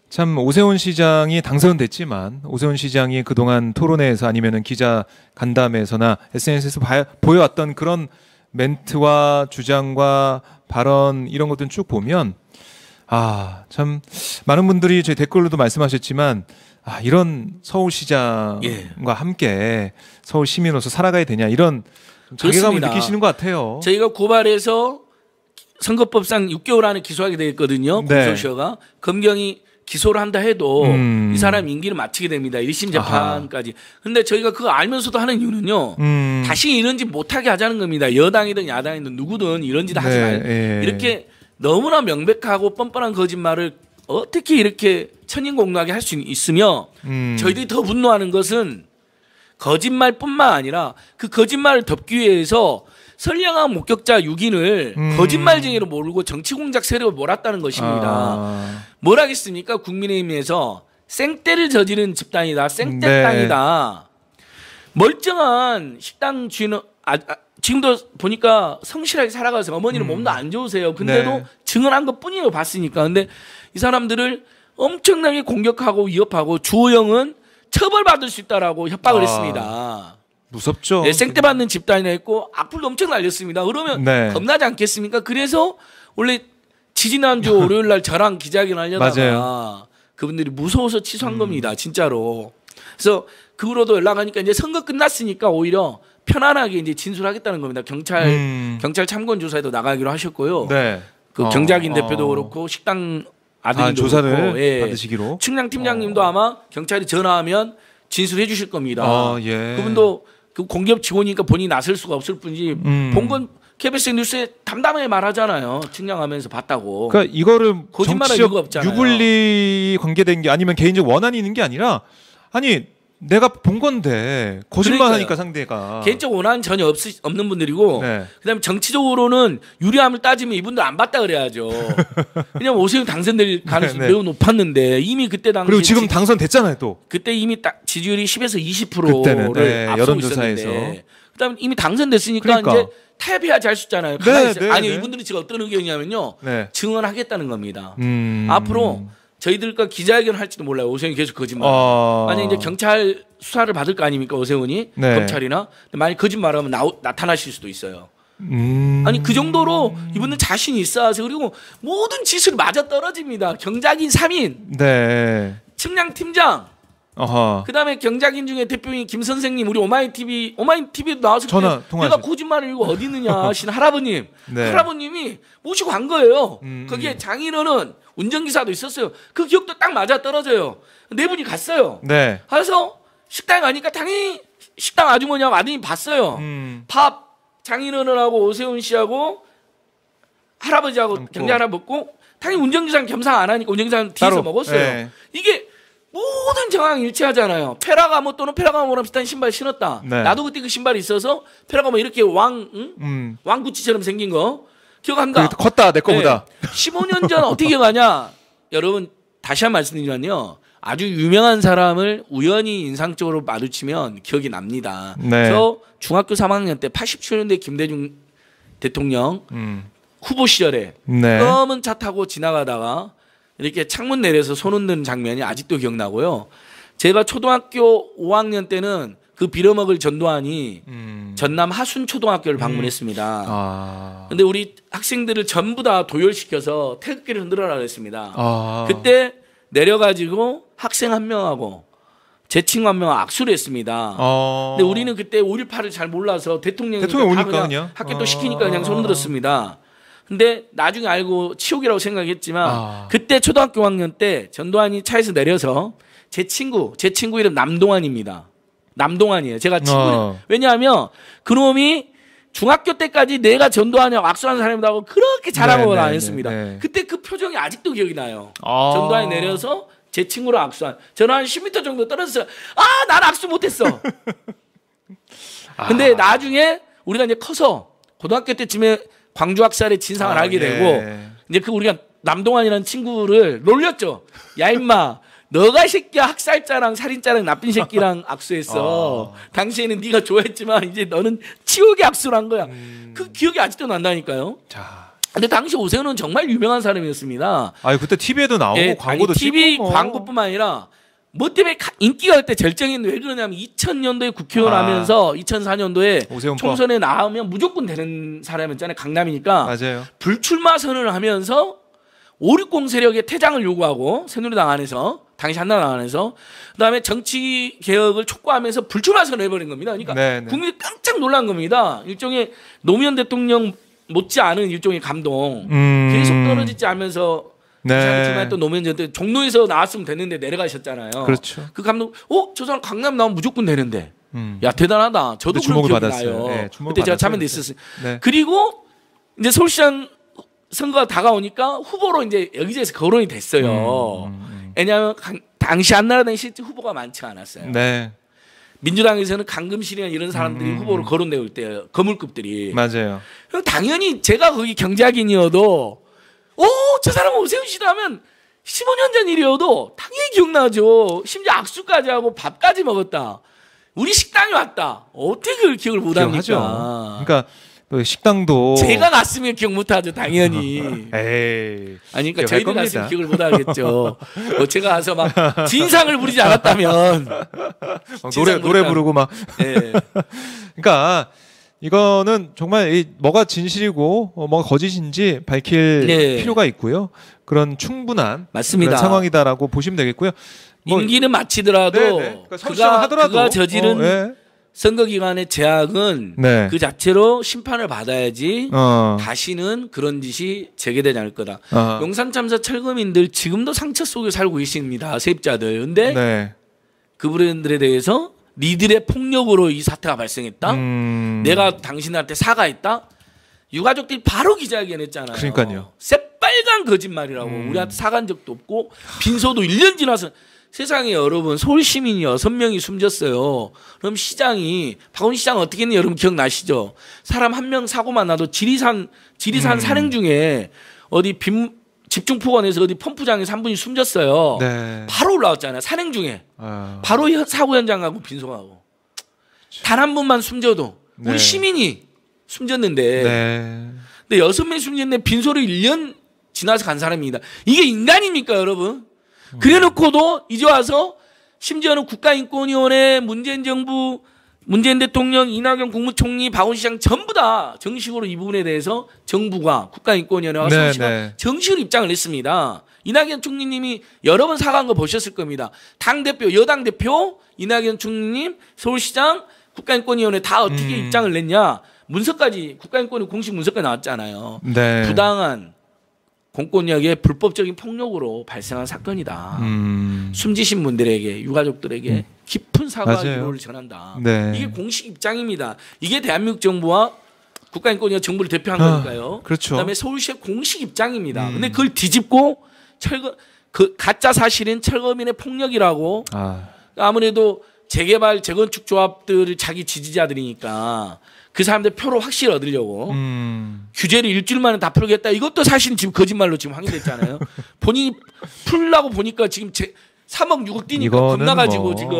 참 오세훈 시장이 당선됐지만 오세훈 시장이 그동안 토론회에서 아니면은 기자 간담회에서나 SNS에서 보여왔던 그런 멘트와 주장과 발언 이런 것들 쭉 보면 참 많은 분들이 제 댓글로도 말씀하셨지만 이런 서울시장과 함께 서울 시민으로서 살아가야 되냐 이런 자괴감을 그렇습니다. 느끼시는 것 같아요. 저희가 고발해서 선거법상 6개월 안에 기소하게 되었거든요. 네. 공소시효가 검경이 기소를 한다 해도 이 사람 임기를 마치게 됩니다. 1심 재판까지. 그런데 저희가 그거 알면서도 하는 이유는요. 다시 이런 짓 못하게 하자는 겁니다. 여당이든 야당이든 누구든 이런 짓 하지 말고. 이렇게 너무나 명백하고 뻔뻔한 거짓말을 어떻게 이렇게 천인공노하게 할 수 있으며 저희들이 더 분노하는 것은 거짓말뿐만 아니라 그 거짓말을 덮기 위해서 선량한 목격자 6인을 거짓말쟁이로 몰고 정치 공작 세력을 몰았다는 것입니다. 뭘 하겠습니까? 국민의힘에서 생떼를 저지른 집단이다. 생떼땅이다. 네. 멀쩡한 식당 주인은 지금도 보니까 성실하게 살아가서 어머니는 몸도 안 좋으세요. 근데도 네. 증언한 것뿐이에요. 봤으니까. 근데 이 사람들을 엄청나게 공격하고 위협하고 주호영은 처벌받을 수 있다라고 협박을 했습니다. 무섭죠. 네, 생떼 받는 집단이나 했고 악플도 엄청 날렸습니다. 그러면 네. 겁나지 않겠습니까? 그래서 원래 지지난주 월요일 날 저랑 기자회견 하려다가 그분들이 무서워서 취소한 겁니다. 진짜로. 그래서 그 후로도 연락하니까 이제 선거 끝났으니까 오히려 편안하게 이제 진술하겠다는 겁니다. 경찰 참고인 조사에도 나가기로 하셨고요. 네. 그 경작인 대표도 그렇고 식당 아드님도 조사를 그렇고 예. 받으시기로. 측량 팀장님도 아마 경찰이 전화하면 진술해 주실 겁니다. 예. 그분도 그 공기업 직원이니까 본인이 나설 수가 없을 뿐이지 본건 KBS 뉴스에 담담하게 말하잖아요. 측량하면서 봤다고. 그러니까 이거를 거짓말할 이유가 없잖아요. 유불리 관계된 게 아니면 개인적 원한이 있는 게 아니라 아니 내가 본 건데 거짓말하니까 상대가 개인적 원한 전혀 없는 분들이고 네. 그다음에 정치적으로는 유리함을 따지면 이분들 안 봤다 그래야죠. 왜냐면 오세훈 당선될 가능성이 네. 매우 높았는데 이미 그때 당시 그리고 지금 당선됐잖아요 또. 그때 이미 딱 지지율이 10에서 20%를 네, 앞서고 여론조사에서. 있었는데 그다음에 이미 당선됐으니까 그러니까. 이제 타협해야지 할 수 있잖아요. 네, 아니 이분들이 지금 어떤 의견이냐면요. 네. 증언하겠다는 겁니다. 앞으로 저희들과 기자회견을 할지도 몰라요. 오세훈이 계속 거짓말. 만약 이제 경찰 수사를 받을 거 아닙니까 오세훈이 네. 검찰이나 만약 거짓말하면 나타나실 수도 있어요. 아니 그 정도로 이분은 자신이 있어서 그리고 모든 지수를 맞아 떨어집니다. 경작인 3인, 네. 측량 팀장, 그다음에 경작인 중에 대표인 김 선생님 우리 오마이TV도 나와서 전화 통화하죠. 내가 거짓말을 이거 어디 있느냐 하신 할아버님, 네. 할아버님이 모시고 간 거예요. 거기에 장인어른 운전기사도 있었어요. 그 기억도 딱 맞아 떨어져요. 네 분이 갔어요. 네. 그래서 식당에 가니까 당연히 식당 아주머니하고 아드님 봤어요. 밥 장인어른하고 오세훈 씨하고 할아버지하고 경장 하나 먹고 당연히 운전기사는 겸상 안 하니까 운전기사는 뒤에서 따로. 먹었어요. 네. 이게 모든 정황이 일치하잖아요. 페라가모 또는 페라가모랑 비슷한 신발 신었다. 네. 나도 그때 그 신발이 있어서 페라가모 이렇게 왕구치처럼 생긴 거 기억한다. 컸다 내 거보다. 네. 15년 전 어떻게 기억하냐? 여러분 다시 한 번 말씀드리면요. 아주 유명한 사람을 우연히 인상적으로 마주치면 기억이 납니다. 네. 저 중학교 3학년 때 87년대 김대중 대통령 후보 시절에 네. 검은 차 타고 지나가다가 이렇게 창문 내려서 손 흔드는 장면이 아직도 기억나고요. 제가 초등학교 5학년 때는 그 빌어먹을 전두환이 전남 하순초등학교를 방문했습니다. 근데 우리 학생들을 전부 다 도열시켜서 태극기를 흔들어라 그랬습니다. 그때 내려가지고 학생 한 명하고 제 친구 한 명하고 악수를 했습니다. 근데 우리는 그때 5.18을 잘 몰라서 대통령이 오니까 그냥 학교 또 시키니까 그냥 손 흔들었습니다. 근데 나중에 알고 치욕이라고 생각했지만 그때 초등학교 5학년 때 전두환이 차에서 내려서 제 친구 이름 남동환입니다. 남동환이에요. 제가 친구. 왜냐하면 그놈이 중학교 때까지 내가 전두환이하고 악수하는 사람이라고 그렇게 자랑을 안 했습니다. 그때 그 표정이 아직도 기억이 나요. 전두환이 내려서 제 친구랑 악수한. 저는 한 10m 정도 떨어졌어요. 난 악수 못했어. 근데 나중에 우리가 이제 커서 고등학교 때쯤에 광주 학살의 진상을 알게 되고 이제 그 우리가 남동환이라는 친구를 놀렸죠. 야 임마. 너가 이 새끼야 학살자랑 살인자랑 나쁜 새끼랑 악수했어. 당시에는 네가 좋아했지만 이제 너는 치욕의 악수를 한 거야. 그 기억이 아직도 난다니까요. 자. 근데 당시 오세훈은 정말 유명한 사람이었습니다. 그때 TV에도 나오고 광고도 TV 찍고 광고뿐만 아니라 뭐 때문에 인기가 그때 절정했는데 왜 그러냐면 2000년도에 국회의원 하면서 2004년도에 오세훈 총선에 나오면 무조건 되는 사람이었잖아요. 강남이니까. 맞아요. 불출마 선언을 하면서 560 세력의 퇴장을 요구하고 새누리당 안에서 당시 한나라당 안에서 그다음에 정치 개혁을 촉구하면서 불출마 선언을 해버린 겁니다. 그러니까 국민이 깜짝 놀란 겁니다. 일종의 노무현 대통령 못지않은 일종의 감동. 계속 떨어지지 않으면서 또 노무현 전 때 종로에서 나왔으면 됐는데 내려가셨잖아요. 그렇죠. 그 감독, 저 사람 강남 나오면 무조건 되는데. 야 대단하다. 저도 그런 기억이 나요. 네, 그때 제가 참여돼 있었어요. 그리고 이제 서울시장 선거가 다가오니까 후보로 이제 여기저기서 거론이 됐어요. 왜냐하면 당시 한나라당이 실제 후보가 많지 않았어요. 민주당에서는 강금실이나 이런 사람들이 후보로 거론되고 있대요. 거물급들이. 맞아요. 그럼 당연히 제가 거기 경제학인이어도 저 사람 오세훈 씨다 하면 15년 전 일이어도 당연히 기억나죠. 심지어 악수까지 하고 밥까지 먹었다. 우리 식당에 왔다. 어떻게 그걸 기억을 못합니까? 그러니까 또 식당도 제가 갔으면 기억 못하죠. 당연히. 에이. 아니 그러니까 기억할 저희들 겁니다. 갔으면 기억을 못하겠죠. 제가 가서 막 진상을 부리지 않았다면 노래 부르고 막. 네. 그러니까 이거는 정말 뭐가 진실이고 뭐가 거짓인지 밝힐 네. 필요가 있고요. 그런 충분한 맞습니다. 그런 상황이다라고 보시면 되겠고요. 임기는 마치더라도 그러니까 서울시장 그가 저지른 예. 선거 기간의 제약은 네. 그 자체로 심판을 받아야지 다시는 그런 짓이 재개되지 않을 거다. 용산 참사 철거민들 지금도 상처 속에 살고 계십니다. 세입자들. 근데 네. 그분들에 대해서 니들의 폭력으로 이 사태가 발생했다. 내가 당신한테 사과했다. 유가족들이 바로 기자회견했잖아요. 그러니까요. 새빨간 거짓말이라고. 우리한테 사과한 적도 없고 빈소도 1년 지나서 세상에 여러분 서울 시민이 6명이 숨졌어요. 그럼 시장이 박원순 시장 어떻게 했는지 여러분 기억나시죠? 사람 한 명 사고만 나도 지리산 산행 중에 어디 집중폭언에서 어디 펌프장에서 한 분이 숨졌어요. 네. 바로 올라왔잖아요. 산행 중에. 바로 사고 현장 가고 빈소가고. 단 한 분만 숨져도 네. 우리 시민이 숨졌는데 네. 근데 6명이 숨졌는데 빈소를 1년 지나서 간 사람입니다. 이게 인간입니까 여러분? 그래놓고도 이제 와서 심지어는 국가인권위원회 문재인 정부 문재인 대통령 이낙연 국무총리 박원순 시장 전부 다 정식으로 이 부분에 대해서 정부가 국가인권위원회와 네, 서울시가 네. 정식으로 입장을 냈습니다. 이낙연 총리님이 여러 번 사과한 거 보셨을 겁니다. 당대표 여당 대표 이낙연 총리님 서울시장 국가인권위원회 다 어떻게 입장을 냈냐. 문서까지 국가인권위 공식 문서까지 나왔잖아요. 네. 부당한 공권력의 불법적인 폭력으로 발생한 사건이다. 숨지신 분들에게 유가족들에게 깊은 사과와 맞아요. 위로를 전한다. 네. 이게 공식 입장입니다. 이게 대한민국 정부와 국가인권위가 정부를 대표한 거니까요. 그렇죠. 그다음에 서울시의 공식 입장입니다. 근데 그걸 뒤집고 그 가짜 사실인 철거민의 폭력이라고 아무래도 재개발 재건축 조합들을 자기 지지자들이니까 그 사람들 표를 확실히 얻으려고 규제를 일주일 만에 다 풀겠다. 이것도 사실 지금 거짓말로 지금 확인됐잖아요. 본인이 풀라고 보니까 지금 3억 6억 뛰니까 겁나가지고 뭐. 지금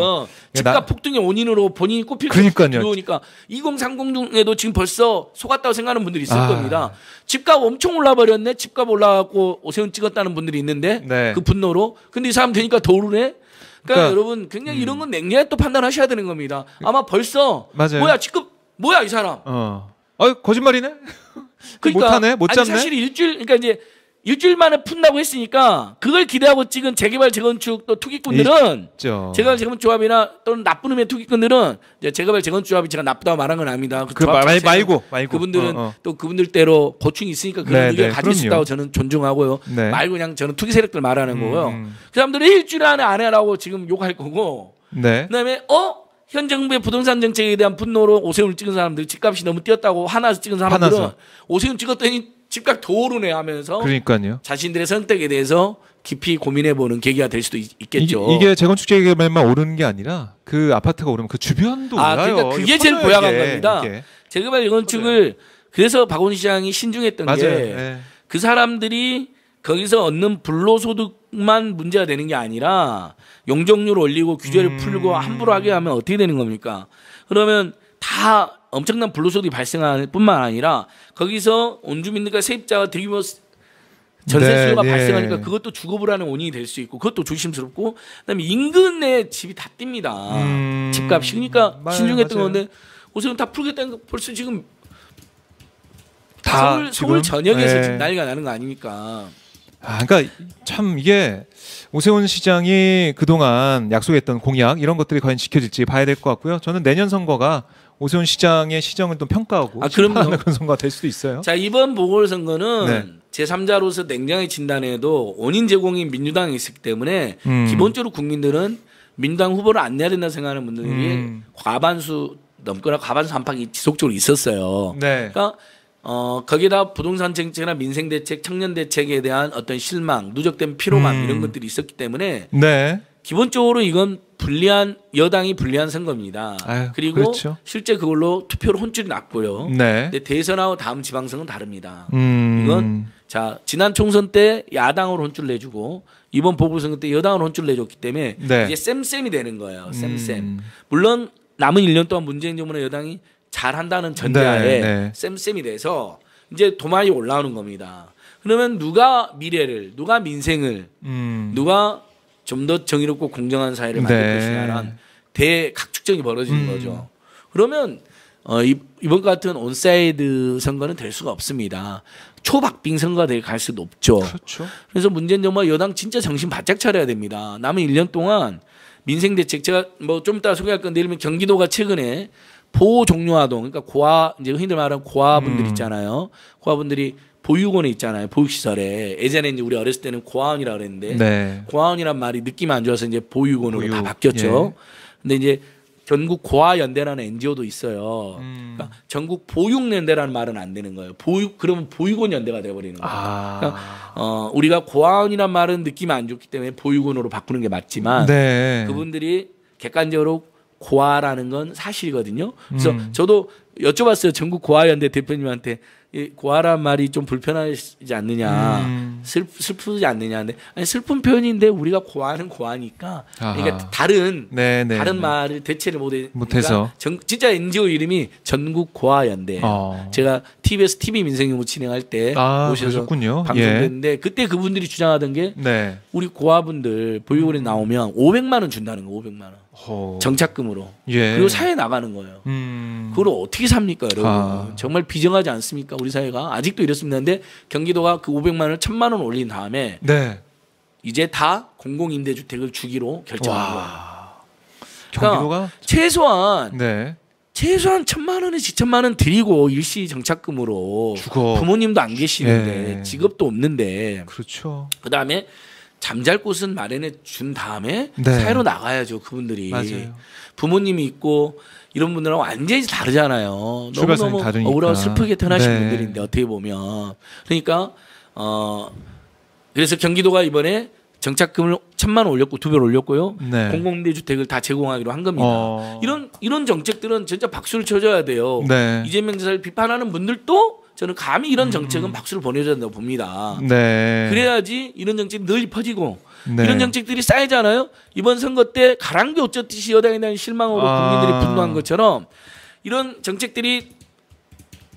집값 폭등의 원인으로 본인이 꼽힐 것 들어오니까 2030 중에도 지금 벌써 속았다고 생각하는 분들이 있을 겁니다. 집값 엄청 올라버렸네. 집값 올라가고 오세훈 찍었다는 분들이 있는데 네. 그 분노로. 근데 이 사람 되니까 더 오르네. 그러니까 여러분 굉장히 이런 건 냉랭하게 또 판단하셔야 되는 겁니다. 아마 벌써 맞아요. 뭐야 지금 뭐야 이 사람. 거짓말이네. 그러니까 못하네, 못 잡네. 아니 사실 그러니까 이제 일주일 만에 푼다고 했으니까 그걸 기대하고 찍은 재개발 재건축 또 투기꾼들은 재개발 재건축 조합이나 또는 나쁜 의미의 투기꾼들은 이제 재개발 재건축 조합이 제가 나쁘다고 말한 건 아닙니다. 그 말고 그분들은 또 그분들대로 고충이 있으니까 그런 의견을 가질 수 있다고 저는 존중하고요. 네. 말고 그냥 저는 투기 세력들 말하는 거고요. 그 사람들이 일주일 안에 안 해라고 지금 욕할 거고. 네. 그다음에 현 정부의 부동산 정책에 대한 분노로 오세훈을 찍은 사람들 집값이 너무 뛰었다고 화나서 찍은 사람들은 오세훈 찍었더니 집값 더 오르네 하면서 그러니까요. 자신들의 선택에 대해서 깊이 고민해보는 계기가 될 수도 있겠죠. 이게 재건축 재개발만 오르는 게 아니라 그 아파트가 오르면 그 주변도 올라요. 그러니까 그게 제일 고약한 겁니다. 재개발 재건축을 그래서 박원순 시장이 신중했던 게 그 사람들이 거기서 얻는 불로소득만 문제가 되는 게 아니라 용적률 올리고 규제를 풀고 함부로 하게 하면 어떻게 되는 겁니까? 그러면 다 엄청난 불로소득이 발생할 뿐만 아니라 거기서 온주민들과 세입자가 대규모 전세 수요가 발생하니까 그것도 주거불안의 원인이 될 수 있고 그것도 조심스럽고 그다음에 인근에 집이 다 뜁니다. 집값이. 그러니까 신중했던 건데 오세훈 다 풀겠다는 거 벌써 지금 다 서울 전역에서 지금 난리가 나는 거 아닙니까? 그러니까 참 이게 오세훈 시장이 그동안 약속했던 공약 이런 것들이 과연 지켜질지 봐야 될 것 같고요. 저는 내년 선거가 오세훈 시장의 시정을 또 평가하고 심판하는 그런 선거가 될 수도 있어요. 자, 이번 보궐선거는 제3자로서 냉정히 진단해도 원인 제공이 민주당에 있기 때문에 기본적으로 국민들은 민주당 후보를 안 내야 된다고 생각하는 분들이 과반수 넘거나 과반수 안팎이 지속적으로 있었어요. 그러니까 거기다 부동산 정책이나 민생 대책, 청년 대책에 대한 어떤 실망, 누적된 피로감 이런 것들이 있었기 때문에 기본적으로 이건 불리한 여당이 불리한 선거입니다. 아유, 그리고 그렇죠. 실제 그걸로 투표로 혼쭐이 났고요. 네. 근데 대선하고 다음 지방선거는 다릅니다. 음. 이건 자 지난 총선 때 야당으로 혼쭐 내주고 이번 보궐선거 때 여당으로 혼쭐 내줬기 때문에 네. 이제 쌤쌤이 되는 거예요. 쌤쌤. 물론 남은 1년 동안 문재인 정부나 여당이 잘한다는 전제하에 네. 쌤쌤이 돼서 이제 도마에 올라오는 겁니다. 그러면 누가 미래를, 누가 민생을, 누가 좀 더 정의롭고 공정한 사회를 만들 네. 것이냐는 대각축전이 벌어지는 거죠. 그러면 이번 같은 온사이드 선거는 될 수가 없습니다. 초박빙 선거가 갈 수도 없죠. 그렇죠. 그래서 문재인 정부와 여당 진짜 정신 바짝 차려야 됩니다. 남은 1년 동안 민생 대책 제가 뭐 좀 이따 소개할 건데 예를 들면 경기도가 최근에 보호 종료아동 그러니까 고아 이제 흔히들 말하는 고아분들 있잖아요. 고아분들이 보육원에 있잖아요. 보육시설에 예전에 이제 우리 어렸을 때는 고아원이라고 그랬는데 네. 고아원이란 말이 느낌이 안 좋아서 이제 보육원으로 다 보육. 바뀌었죠. 예. 근데 이제 전국 고아연대라는 NGO도 있어요. 그러니까 전국 보육연대라는 말은 안 되는 거예요. 그러면 보육원 연대가 돼버리는 거예요. 그러니까 우리가 고아원이란 말은 느낌이 안 좋기 때문에 보육원으로 바꾸는 게 맞지만 네. 그분들이 객관적으로 고아라는 건 사실이거든요. 그래서 저도 여쭤봤어요. 전국 고아연대 대표님한테 이 고아란 말이 좀 불편하지 않느냐, 슬프지 않느냐. 근데 아니, 슬픈 표현인데 우리가 고아는 고아니까 그러니까 다른 말을 대체를 못해서 진짜 NGO 이름이 전국 고아연대. 제가 TBS TV 민생용무 진행할 때 오셔서 방송됐는데 그때 그분들이 주장하던 게 우리 고아분들 보육원에 나오면 500만 원 준다는 거, 500만 원. 정착금으로. 그리고 사회에 나가는 거예요. 그걸 어떻게 삽니까, 여러분? 정말 비정하지 않습니까? 우리 사회가 아직도 이렇습니다. 근데 경기도가 그 500만 원을 1000만 원 올린 다음에 이제 다 공공임대주택을 주기로 결정한 거예요. 그러니까 경기도가 최소한 1000만 원에 2천만 원 드리고 일시 정착금으로 부모님도 안 계시는데 직업도 없는데 그렇죠. 그다음에 잠잘 곳은 마련해 준 다음에 사회로 나가야죠. 그분들이. 맞아요. 부모님이 있고 이런 분들은 완전히 다르잖아요. 너무너무 다르니까. 억울하고 슬프게 태어나신 분들인데 어떻게 보면. 그러니까 그래서 경기도가 이번에 정착금을 1000만 원 올렸고 2배 올렸고요. 공공임대주택을 다 제공하기로 한 겁니다. 이런 정책들은 진짜 박수를 쳐줘야 돼요. 이재명 지사를 비판하는 분들도 저는 감히 이런 정책은 박수를 보내줘야 된다고 봅니다. 그래야지 이런 정책이 널리 퍼지고 이런 정책들이 쌓이잖아요. 이번 선거 때 가랑비 옷 젖듯이 여당에 대한 실망으로 국민들이 분노한 것처럼 이런 정책들이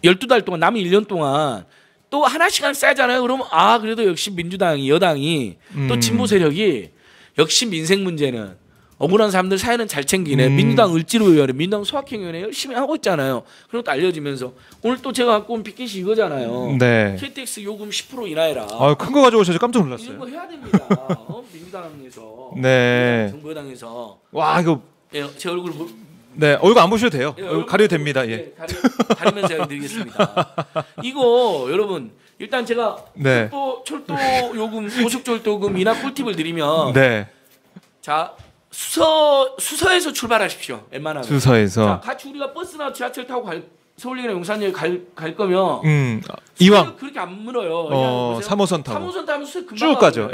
12달 동안 남은 1년 동안 또 하나씩 쌓이잖아요. 그러면 그래도 역시 민주당이 여당이 또 진보 세력이 역시 민생 문제는 억울한 사람들 사회는 잘 챙기네. 민주당 을지로위원회, 민주당 소확행위원회 열심히 하고 있잖아요. 그런 것도 알려지면서 오늘 또 제가 갖고 온 빅킷이 이거잖아요. KTX 요금 10% 인하해라. 큰 거 가져오셔서 깜짝 놀랐어요. 이런 거 해야 됩니다. 민주당에서, 정부 여당에서. 와 이거 제 얼굴 얼굴 안 보셔도 돼요. 얼굴 가려도 됩니다. 가리면서 드리겠습니다. 이거 여러분 일단 제가 철도 요금, 고속철도 요금 인하 꿀팁을 드리면 자. 수서에서 출발하십시오. 웬만하면. 수서에서. 자, 같이 우리가 버스나 지하철 타고 서울역이나 용산역 갈 거면 이왕 그렇게 안 물어요. 3호선 타고. 3호선 타면 수서 금방 쭉 가죠.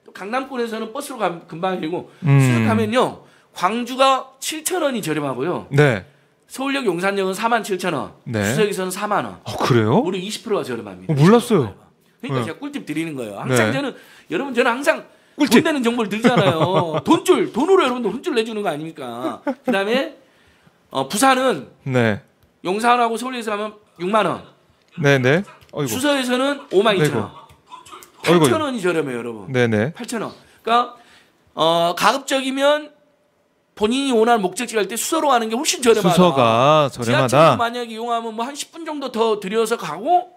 또 강남권에서는 버스로 금방 가고 수서 가면요. 광주가 7,000원이 저렴하고요. 서울역 용산역은 47,000원. 수서역에서는 4만 원. 그래요? 무려 20%가 저렴합니다. 몰랐어요. 그러니까 제가 꿀팁 드리는 거예요. 항상 저는 항상 돈 내는 정보를 드리잖아요. 돈으로 여러분들 혼쭐 내주는 거 아닙니까? 그다음에 부산은 용산하고 서울에서 하면 6만 원. 수서에서는 52,000원. 8,000원이 저렴해요, 여러분. 8,000원. 그러니까 가급적이면 본인이 원하는 목적지 갈 때 수서로 가는 게 훨씬 저렴하다. 수서가 저렴하다. 지하철로 만약에 이용하면 뭐 한 10분 정도 더 들여서 가고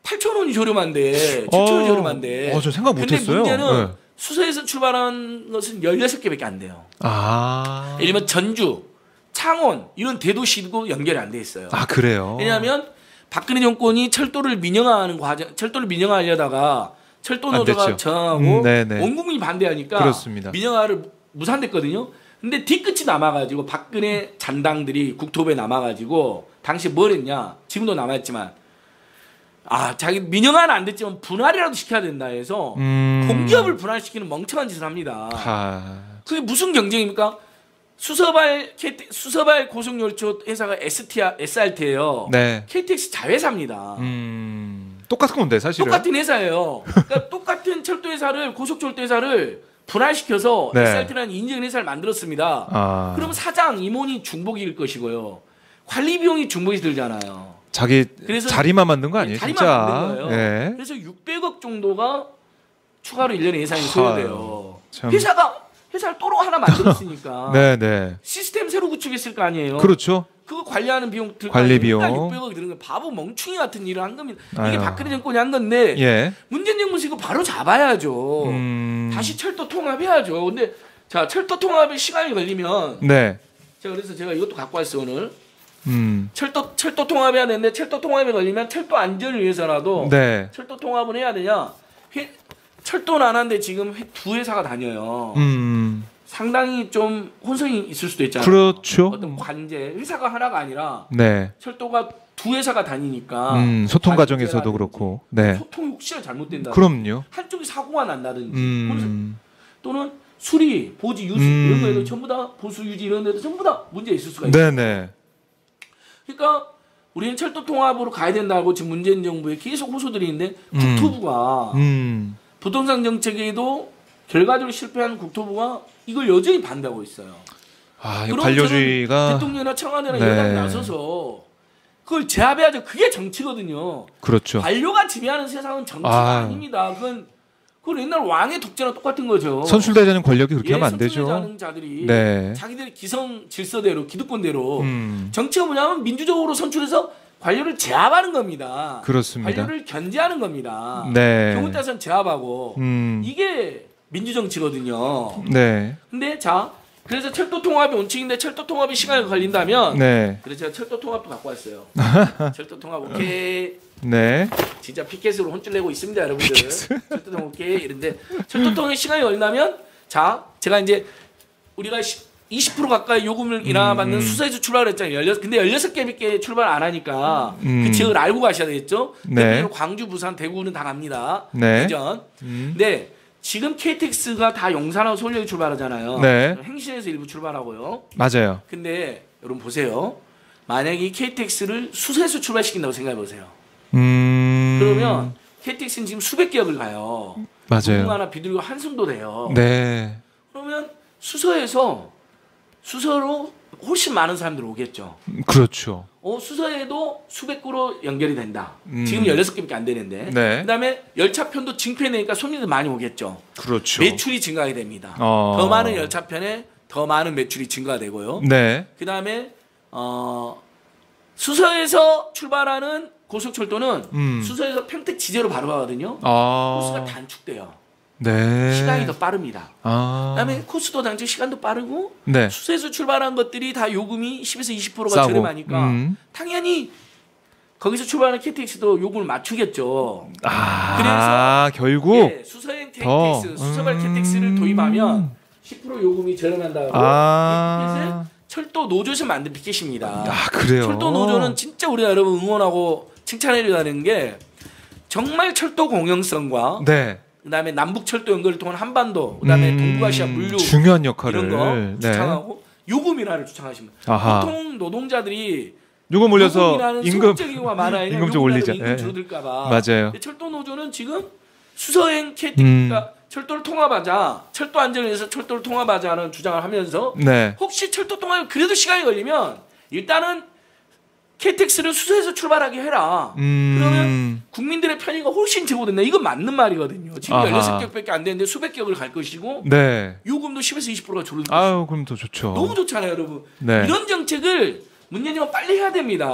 8,000원이 저렴한데 7,000원이 저렴한데. 저 생각 못했어요. 근데 문제는 수서에서 출발한 것은 16개밖에 안 돼요. 예를 들면 전주, 창원 이런 대도시도 연결이 안 돼 있어요. 그래요? 왜냐하면 박근혜 정권이 철도를 민영화하려다가 철도 노조가 저항하고 온 국민이 반대하니까 그렇습니다. 민영화를 무산됐거든요. 근데 뒤끝이 남아가지고 박근혜 잔당들이 국토부에 남아가지고 당시 뭘 했냐? 지금도 남아있지만 자기 민영화는 안 됐지만 분할이라도 시켜야 된다 해서 공기업을 분할시키는 멍청한 짓을 합니다. 그게 무슨 경쟁입니까? 수서발 고속열차 회사가 SRT예요. 네. KTX 자회사입니다. 똑같은 건데 사실은. 똑같은 회사예요. 그러니까 똑같은 철도 회사를 고속철도 회사를 분할시켜서 네. SRT라는 인증 회사를 만들었습니다. 아. 그러면 사장 임원이 중복일 것이고요. 관리 비용이 중복이 들잖아요. 자기 그래서 자리만 만든 거 아니에요, 자리만 진짜? 만든 거예요. 예. 그래서 600억 정도가 추가로 1년에 예산이 아유, 소요돼요. 참. 회사를 또로 하나 만들었으니까 네네. 시스템 새로 구축했을 거 아니에요. 그렇죠. 그거 관리하는 비용 들 관리 비용. 600억이 드는 거예요. 바보 멍충이 같은 일을 한 겁니다. 이게 아유. 박근혜 정권이 한 건데 예. 문재인 정부에서 이거 바로 잡아야죠. 다시 철도 통합해야죠. 근데 자 철도 통합에 시간이 걸리면 네. 그래서 제가 이것도 갖고 왔어요 오늘. 음. 철도 통합해야 되는데 철도 통합에 걸리면 철도 안전을 위해서라도 네. 철도 통합은 해야 되냐? 철도는 안 하는데 지금 두 회사가 다녀요. 상당히 좀 혼선이 있을 수도 있잖아요. 그렇죠. 어떤 관제 회사가 하나가 아니라 네. 철도가 두 회사가 다니니까 소통 관제라든지 과정에서도 그렇고. 네. 소통이 혹시나 잘못된다. 그럼요. 한쪽이 사고가 난다든지 또는 수리, 보지, 유수 이런 거에도 전부 다 보수 유지 이런 데도 전부 다 문제 있을 수가 있어요. 네네. 그러니까 우리는 철도 통합으로 가야 된다고 지금 문재인 정부에 계속 호소들이 있는데 국토부가 부동산 정책에도 결과적으로 실패한 국토부가 이걸 여전히 반대하고 있어요. 아, 그럼 관료주의가 대통령이나 청와대나 네. 여당이 나서서 그걸 제압해야죠. 그게 정치거든요. 그렇죠. 관료가 지배하는 세상은 정치가 아닙니다. 그건 옛날 왕의 독재랑 똑같은 거죠. 선출되자는 권력이 그렇게 하면 안 되죠. 선출되자는 자들이 네. 자기들의 기성 질서대로 기득권대로 정치가 뭐냐면 민주적으로 선출해서 관료를 제압하는 겁니다. 그렇습니다. 관료를 견제하는 겁니다. 네. 경우 따라서는 제압하고 이게 민주정치거든요. 네. 근데 자 그래서 철도 통합이 원칙인데 철도 통합이 시간이 걸린다면 네. 그래서 제가 철도 통합도 갖고 왔어요. 철도 통합 오케이. 네. 진짜 피켓으로 혼쭐 내고 있습니다, 여러분들. 철도 통합 오케이. 이런데 철도 통합 시간이 걸린다면 자 제가 이제 우리가 20% 가까이 요금을 인하받는 수서에서 출발을 했잖아요. 근데 16개밖에 출발 안 하니까 그 지역을 알고 가셔야 되겠죠. 네. 광주, 부산, 대구는 다 갑니다. 네. 대전. 근데 지금 KTX가 다 용산하고 서울역에 출발하잖아요. 네. 행신에서 일부 출발하고요. 맞아요. 근데 여러분 보세요. 만약에 이 KTX를 수서에서 출발시킨다고 생각해 보세요. 그러면 KTX는 지금 수백 개역을 가요. 맞아요. 무궁화나 비둘기 한승도 돼요. 네. 그러면 수서로 훨씬 많은 사람들이 오겠죠. 그렇죠. 수서에도 수백 구로 연결이 된다. 지금 16개밖에 안 되는데. 네. 그다음에 열차편도 증표내니까 손님들 많이 오겠죠. 그렇죠. 매출이 증가하게 됩니다. 더 많은 열차편에 더 많은 매출이 증가되고요. 네. 그다음에 수서에서 출발하는 고속철도는 수서에서 평택 지제로 바로 가거든요. 코스가 단축돼요. 네. 시간이 더 빠릅니다. 그다음에 코스도 당시 시간도 빠르고 네. 수서에서 출발한 것들이 다 요금이 10에서 20%가 싸고. 저렴하니까 당연히 거기서 출발하는 KTX도 요금을 맞추겠죠. 그래서 결국 예, 수서행 KTX, 수서발 KTX를 도입하면 10% 요금이 저렴한다고 이 피켓을 철도 노조에서 만든 피켓입니다. 그래요. 철도 노조는 진짜 우리가 여러분 응원하고 칭찬해야 되는 게 정말 철도 공영성과 네. 그다음에 남북 철도 연결을 통한 한반도, 그다음에 동북아시아 물류 중요한 역할을 이런 거 주창하고 요금 인하를 주창하십니다. 보통 노동자들이 요금 올려서 임금 소극적이고 많아요. 임금 좀 올리자. 임금 줄어들까봐. 맞아요. 철도 노조는 지금 수서행 KTX가 철도를 통합하자, 철도 안전을 위해서 철도를 통합하자는 주장을 하면서 네. 혹시 철도 통합이 그래도 시간이 걸리면 일단은 KTX를 수서에서 출발하게 해라. 그러면 국민들의 편의가 훨씬 제고된다. 이건 맞는 말이거든요. 지금 16격밖에 안 되는데 수백 격을 갈 것이고 네. 요금도 10에서 20%가 줄어들 것이고. 아유, 그럼 더 좋죠. 너무 좋잖아요, 여러분. 네. 이런 정책을 문재인 정부가 빨리 해야 됩니다.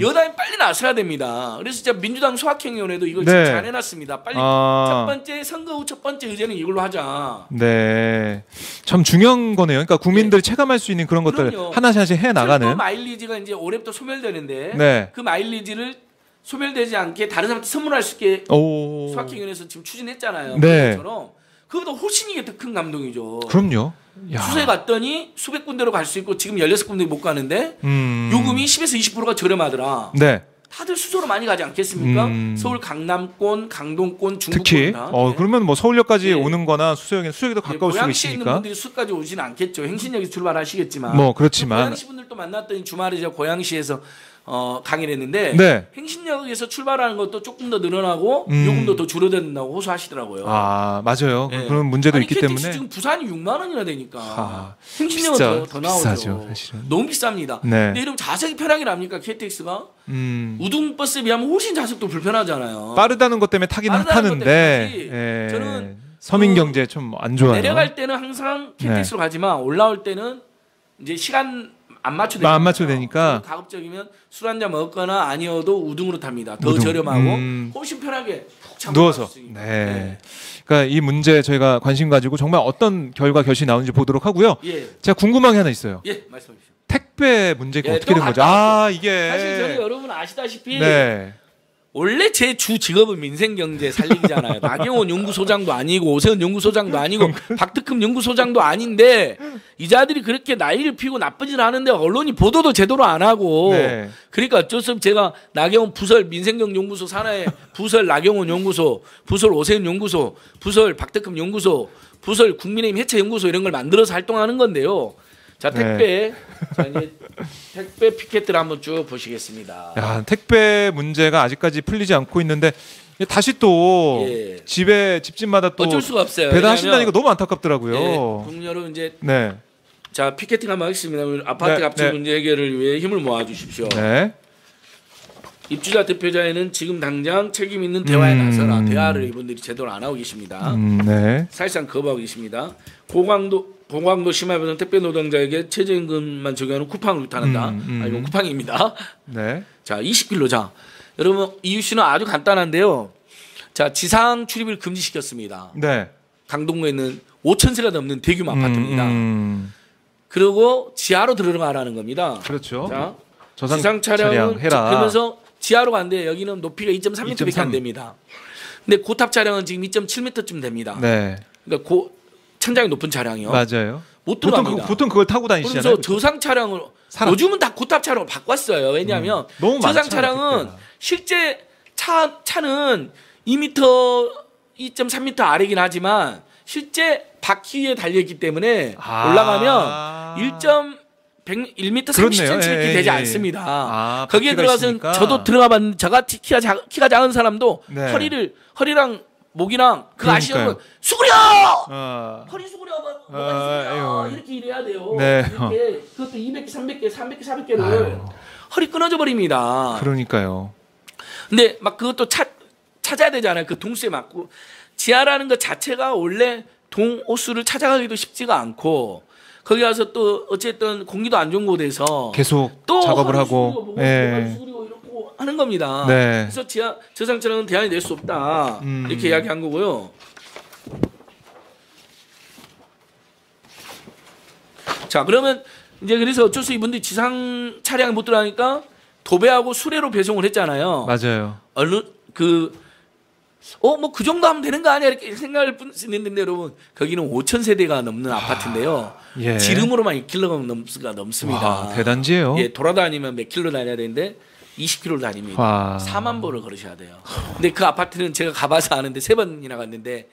여당이 빨리 나서야 됩니다. 그래서 진짜 민주당 소확행위원회도 이걸 지금 잘 해놨습니다. 빨리 첫 번째 선거 후 첫 번째 의제는 이걸로 하자. 네, 참 중요한 거네요. 그러니까 국민들이 체감할 수 있는 그런 것들 하나씩 해 나가는. 철도 마일리지가 이제 올해부터 소멸되는데 네. 그 마일리지를 소멸되지 않게 다른 사람한테 선물할 수 있게 소확행위원회에서 지금 추진했잖아요. 네. 그보다 훨씬 이게 더 큰 감동이죠. 그럼요. 수서에 갔더니 수백 군데로 갈 수 있고 지금 16군데 못 가는데 요금이 10에서 20%가 저렴하더라. 네. 다들 수소로 많이 가지 않겠습니까? 서울 강남권, 강동권, 특히 중부권 다. 그러면 뭐 서울역까지 예. 오는거나 수서역에도 가까울 수가 고양시에 있는 있으니까. 분들이 수까지 오지는 않겠죠. 행신역에서 출발하시겠지만. 뭐 그렇지만 고양시 분들도 만났더니 주말에 제가 고양시에서 강의를 했는데 네. 행신역에서 출발하는 것도 조금 더 늘어나고 요금도 더 줄어든다고 호소하시더라고요. 아 맞아요. 예. 그런 문제도 아니, 있기 KTX 때문에 지금 부산이 6만 원이나 되니까 아, 행신역은 더 나오죠. 비싸죠, 사실은. 너무 비쌉니다. 네. 근데 이러면 좌석이 편하게 납니까 KTX가? 우등버스에 비하면 훨씬 좌석도 불편하잖아요. 빠르다는 것 때문에 타긴 빠르다는 것 타는데 때문에 타지. 저는 서민 경제 좀 안 좋아요. 내려갈 때는 항상 KTX로 가지만 올라올 때는 이제 시간 안 맞춰도 안 맞춰도 되니까. 가급적이면 술 한잔 먹거나 아니어도 우등으로 탑니다. 더 우등. 저렴하고 훨씬 편하게 푹 자고 누워서. 갈수 있으니까. 네. 그러니까 이 문제 저희가 관심 가지고 정말 어떤 결과 결실이 나오는지 보도록 하고요. 예. 제가 궁금한 게 하나 있어요. 예, 말씀해 주십시오. 택배 문제가 예, 어떻게 된 또 거죠? 갔다 아 이게 사실 저는 여러분 아시다시피 네. 원래 제 주 직업은 민생경제 살리기잖아요. 나경원 연구소장도 아니고 오세훈 연구소장도 아니고 박특흠 연구소장도 아닌데 이 자들이 그렇게 나이를 피고 나쁜 짓을 하는데 언론이 보도도 제대로 안 하고 네. 그러니까 어쩔 수 없이 제가 나경원 부설 민생경연구소 산하에 부설 나경원 연구소, 부설 오세훈 연구소, 부설 박특흠 연구소, 부설 국민의힘 해체 연구소 이런 걸 만들어서 활동하는 건데요. 자 택배 자 이제 택배 피켓을 한번 쭉 보시겠습니다. 야, 택배 문제가 아직까지 풀리지 않고 있는데 다시 또 예. 집집마다 또 어쩔 수가 없어요. 배달하신다니까 왜냐하면 너무 안타깝더라고요. 예, 국민여러분 이제 네. 자 피켓팅 한번 하겠습니다. 오늘 아파트 네, 갑질 네. 문제 해결을 위해 힘을 모아 주십시오. 네. 입주자 대표자에는 지금 당장 책임 있는 대화에 나서라. 대화를 이분들이 제대로 안 하고 계십니다. 네. 사실상 거부하고 계십니다. 고강도 심화변은 택배 노동자에게 최저임금만 적용하는 쿠팡을 타는다. 아 이건 쿠팡입니다. 네. 자 20kg 자 여러분 이유씨는 아주 간단한데요. 자 지상 출입을 금지시켰습니다. 네. 강동구에 있는 5,000세가 넘는 대규모 아파트입니다. 그리고 지하로 들어가라는 겁니다. 그렇죠. 자, 저상 지상 차량은 해라. 그러면서 지하로 간대 여기는 높이가 2.3m밖에 안 2.3. 됩니다. 근데 고탑 차량은 지금 2.7m쯤 됩니다. 네. 그러니까 천장이 높은 차량이요. 맞아요. 못 들어갑니다. 보통 그걸 타고 다니시잖아요. 그래서 저상 차량을 요즘은 다 고탑 차량으로 바꿨어요. 왜냐하면 너무 저상 많잖아요, 차량은 그때가. 실제 차는 2m, 2.3m 아래긴 하지만 실제 바퀴 위에 달려있기 때문에 올라가면 1m 30cm밖에 그렇네요. 되지 예. 않습니다. 거기에 바퀴가 들어가서 있으니까. 저도 들어가봤는데 제가 키가 작은 사람도 네. 허리랑 목이랑 그 그러니까요. 아시는 수그려! 아, 허리 수그려 뭐가 있습니다. 아유. 이렇게 일해야 돼요. 네. 이렇게 그것도 200개, 300개, 300개, 400개를 허리 끊어져 버립니다. 그러니까요. 근데 막 그것도 찾아야 되잖아요. 그 동수에 맞고 지하라는 것 자체가 원래 동호수를 찾아가기도 쉽지가 않고 거기 가서 또 어쨌든 공기도 안 좋은 곳에서 계속 또 작업을 허리 하고. 숙이고 뭐가 예. 숙이고 이러고 하는 겁니다. 네. 그래서 저상차량은 대안이 될 수 없다 이렇게 이야기한 거고요. 자 그러면 이제 그래서 어쩔 수 없이 이분들이 지상 차량을 못 들어가니까 도배하고 수레로 배송을 했잖아요. 맞아요. 얼른 뭐 그 정도 하면 되는 거 아니야 이렇게 생각할 수 있는데 여러분 거기는 5,000세대가 넘는 아파트인데요. 예. 지름으로만 2km가 넘습니다. 와, 대단지예요. 예, 돌아다니면 몇 킬로 다녀야 되는데 20km 다닙니다. 와. 4만 보를 걸으셔야 돼요. 근데 그 아파트는 제가 가봐서 아는데 3번이나 갔는데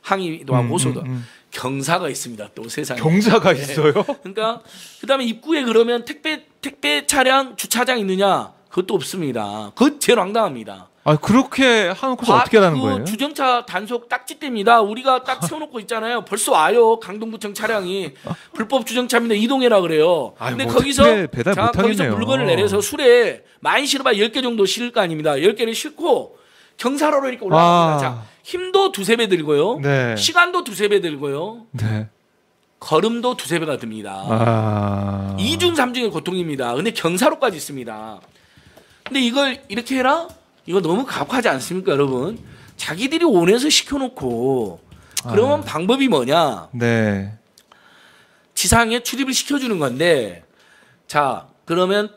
항의도 하고 호소도 경사가 있습니다. 또 세상에. 경사가 예. 있어요? 그러니까 그다음에 입구에 그러면 택배 차량 주차장 있느냐? 그것도 없습니다. 그것 제일 황당합니다. 아, 그렇게 하놓고서 어떻게 하는 거예요? 주정차 단속 딱지대입니다. 우리가 딱 세워놓고 있잖아요. 벌써 와요. 강동구청 차량이 불법 주정차입니다. 이동해라 그래요. 아유, 근데 뭐 거기서 택배 배달 못 거기서 하겠네요. 물건을 내려서 술에 많이 실어봐 10개 정도 실을 거 아닙니다. 10개를 싣고 경사로로 이렇게 올라갑니다. 자, 힘도 2~3배 들고요. 네. 시간도 2~3배 들고요. 네. 걸음도 2~3배가 듭니다. 이중 삼중의 고통입니다. 근데 경사로까지 있습니다. 근데 이걸 이렇게 해라? 이거 너무 가혹하지 않습니까, 여러분? 자기들이 원해서 시켜놓고 그러면 방법이 뭐냐? 네. 지상에 출입을 시켜주는 건데 자 그러면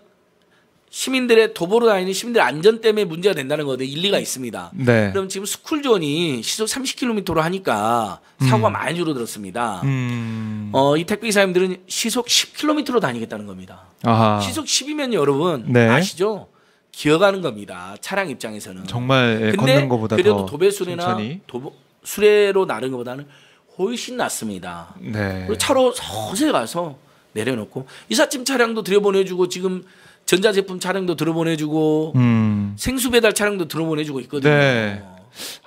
시민들의 도보로 다니는 시민들 안전 때문에 문제가 된다는 거에 일리가 있습니다. 네. 그럼 지금 스쿨존이 시속 30km로 하니까 사고가 많이 줄어들었습니다. 이 택배 기사님들은 시속 10km로 다니겠다는 겁니다. 아하. 시속 10이면 여러분 네. 아시죠? 기어가는 겁니다. 차량 입장에서는. 정말 예, 근데 걷는 것보다 그래도 더 도배수레나 천천히. 수레로 나르는 것보다는 훨씬 낫습니다. 네. 그리고 차로 서서히 가서 내려놓고 이삿짐 차량도 들여보내주고 지금 전자제품 차량도 들여보내주고 생수 배달 차량도 들여보내주고 있거든요. 네.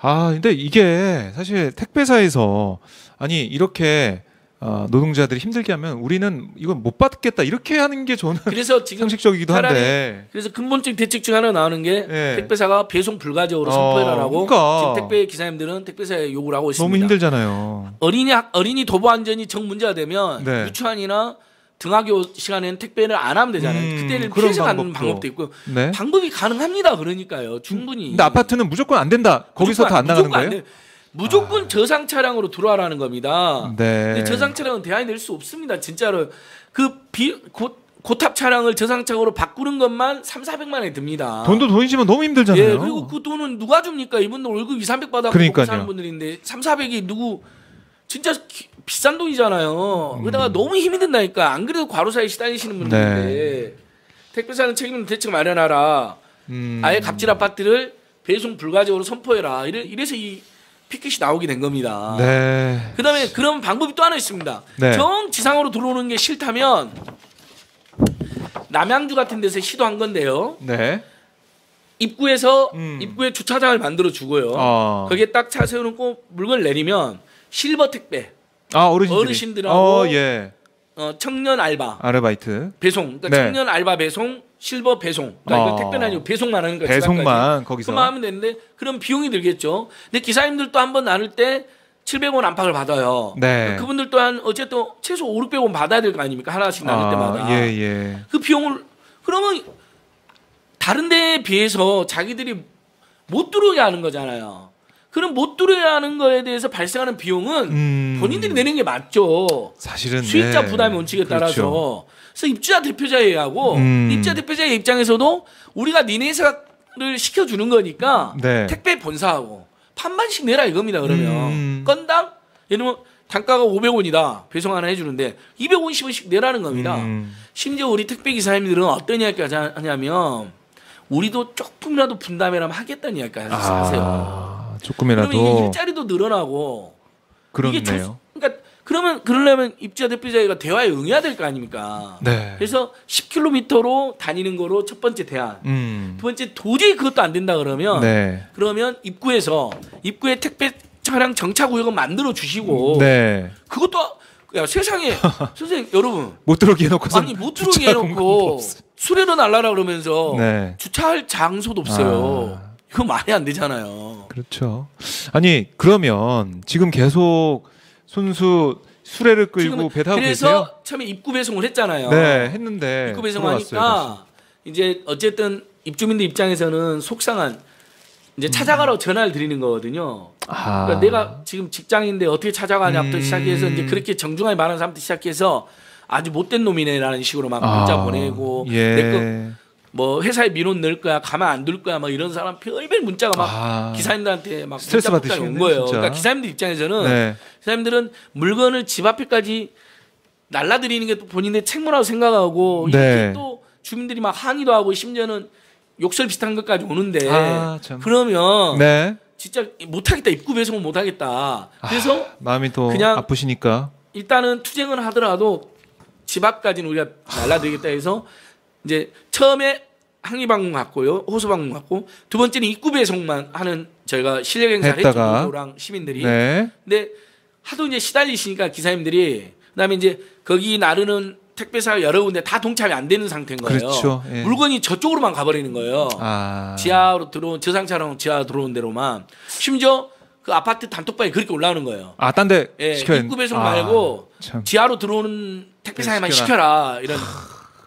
아, 근데 이게 사실 택배사에서 아니 이렇게 노동자들이 힘들게 하면 우리는 이건 못 받겠다 이렇게 하는 게 저는 그래서 지금 상식적이기도 차라리 한데. 그래서 근본적 대책 중 하나 나오는 게 네. 택배사가 배송 불가적으로 선포해라라고 그러니까. 지금 택배 기사님들은 택배사에 요구를 하고 있습니다. 너무 힘들잖아요. 어린이 도보 안전이 정 문제가 되면 네. 유치원이나 등하교 시간에는 택배를 안 하면 되잖아요. 그때는 그런 피해서 가는 방법도. 방법도 있고 네. 방법이 가능합니다. 그러니까요. 충분히. 근데 아파트는 무조건 안 된다. 거기서 다 안 나가는 무조건 거예요? 무조건 저상 차량으로 들어와라는 겁니다. 네. 근데 저상 차량은 대안이 될 수 없습니다. 진짜로 고탑 차량을 저상 차량으로 바꾸는 것만 3,400만 원이 듭니다. 돈도 돈이지만 너무 힘들잖아요. 예, 그리고 그 돈은 누가 줍니까? 이분들 월급 2,300 받아 먹고 그러니까요. 사는 분들인데 3,400이 누구 진짜 비싼 돈이잖아요. 그러다가 너무 힘이 든다니까. 안 그래도 과로사에 시달리시는 분들인데 네. 택배사는 책임 대책 마련하라. 아예 갑질 아파트를 배송 불가적으로 선포해라. 이래서 이 피켓이 나오게 된 겁니다. 네. 그다음에 그런 방법이 또 하나 있습니다. 네. 정 지상으로 들어오는 게 싫다면 남양주 같은 데서 시도한 건데요. 네. 입구에 주차장을 만들어 주고요. 거기에 딱 차 세워놓고 물건을 내리면 실버 택배, 어르신들하고 예. 청년 알바 아르바이트 배송, 그러니까 네. 청년 알바 배송, 실버 배송. 그러니까 이건 택배는 아니고 배송만 하는 거예요. 배송만 거기서. 그만 하면 되는데 그럼 비용이 들겠죠. 근데 기사님들도 한번 나눌 때 700원 안팎을 받아요. 네. 그분들 또한 어쨌든 최소 5, 600원 받아야 될 거 아닙니까? 하나씩 나눌 때마다. 예. 그 비용을 그러면 다른 데에 비해서 자기들이 못 들어오게 하는 거잖아요. 그럼 못 들어오게 하는 거에 대해서 발생하는 비용은 본인들이 내는 게 맞죠. 사실은 수익자 네. 부담 원칙에 따라서. 그렇죠. 그래서 입주자 대표자회하고 입주자 대표자의 입장에서도 우리가 니네 회사를 시켜주는 거니까 네. 택배 본사하고 반반씩 내라 이겁니다. 그러면 건당 예를 들면 단가가 500원이다 배송 하나 해주는데 250원씩 내라는 겁니다. 심지어 우리 택배 기사님들은 어떤 이야기까지 하냐면 우리도 조금이라도 분담이라면 하겠다는 이야기까지 하세요. 조금이라도. 그러면 이게 일자리도 늘어나고 그렇네요. 그러니까 그러려면 입주자 대표자가 대화에 응해야 될 거 아닙니까? 네. 그래서 10km로 다니는 거로 첫 번째 대안. 두 번째 도저히 그것도 안 된다 그러면 네. 그러면 입구에 택배 차량 정차 구역을 만들어 주시고 네. 그것도 야 세상에 선생님 여러분 못 들어오게 해놓고서 아니 못 들어오게 해놓고 수레로 날라라 그러면서 네. 주차할 장소도 없어요. 이거 말이 안 되잖아요. 그렇죠. 아니 그러면 지금 계속 손수 수레를 끌고 배 타고 그래서 계세요? 처음에 입구 배송을 했잖아요. 네, 했는데 입구 배송하니까 이제 어쨌든 입주민들 입장에서는 속상한 이제 찾아가라고 전화를 드리는 거거든요. 그러니까 내가 지금 직장인데 어떻게 찾아가냐부터 시작해서 이제 그렇게 정중하게 말하는 사람부터 시작해서 아주 못된 놈이네라는 식으로 막 문자 보내고 내 거 뭐 회사에 민원 넣을 거야 가만 안 둘 거야 막 이런 사람 별별 문자가 막 기사님들한테 막 스트레스 문자 온 거예요. 진짜. 그러니까 기사님들 입장에서는 기사님들은 물건을 집 앞에까지 날라드리는 게 또 본인의 책무라고 생각하고 이렇게 또 주민들이 막 항의도 하고 심지어는 욕설 비슷한 것까지 오는데 그러면 진짜 못하겠다 입구 배송은 못하겠다. 그래서 마음이 또 그냥 아프시니까 일단은 투쟁을 하더라도 집 앞까지는 우리가 날라드리겠다 해서 이제 처음에 항의 방문 갔고요, 호소 방문 갔고 두 번째는 입구 배송만 하는 저희가 실력 행사를 했죠, 노조랑 시민들이. 근데 하도 이제 시달리시니까 기사님들이 그다음에 이제 거기 나르는 택배사가 여러 군데 다 동참이 안 되는 상태인 거예요. 그렇죠. 물건이 저쪽으로만 가버리는 거예요. 지하로 들어온 저상차량 지하 들어온 데로만 심지어 그 아파트 단톡방에 그렇게 올라오는 거예요. 딴 데 시켜야 입구 배송 말고 지하로 들어오는 택배사에만 시켜라 이런.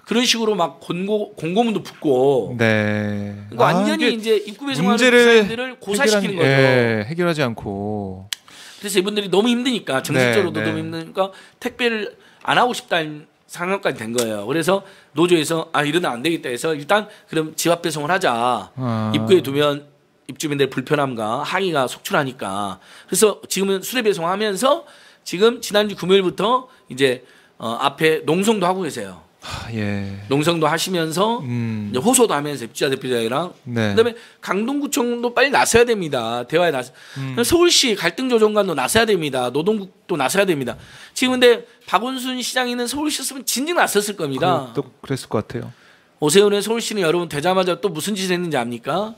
그런 식으로 막 공고문도 붙고, 그러니까 완전히 이제 입구 배송하는 기사님들을 고사시키는 거죠. 해결하지 않고. 그래서 이분들이 너무 힘드니까 정신적으로도 너무 힘드니까 택배를 안 하고 싶다는 상황까지 된 거예요. 그래서 노조에서 이러면 안 되겠다 해서 일단 그럼 집 앞 배송을 하자. 입구에 두면 입주민들의 불편함과 항의가 속출하니까. 그래서 지금은 수레 배송하면서 지금 지난주 금요일부터 이제 앞에 농성도 하고 계세요. 예. 농성도 하시면서 이제 호소도 하면서 입주자 대표자랑 네. 그다음에 강동구청도 빨리 나서야 됩니다. 대화에 나서 서울시 갈등조정관도 나서야 됩니다. 노동국도 나서야 됩니다. 지금 근데 박원순 시장이 있는 서울시였으면 진즉 나섰을 겁니다. 또 그랬을 것 같아요. 오세훈의 서울시는 여러분 되자마자 또 무슨 짓을 했는지 압니까?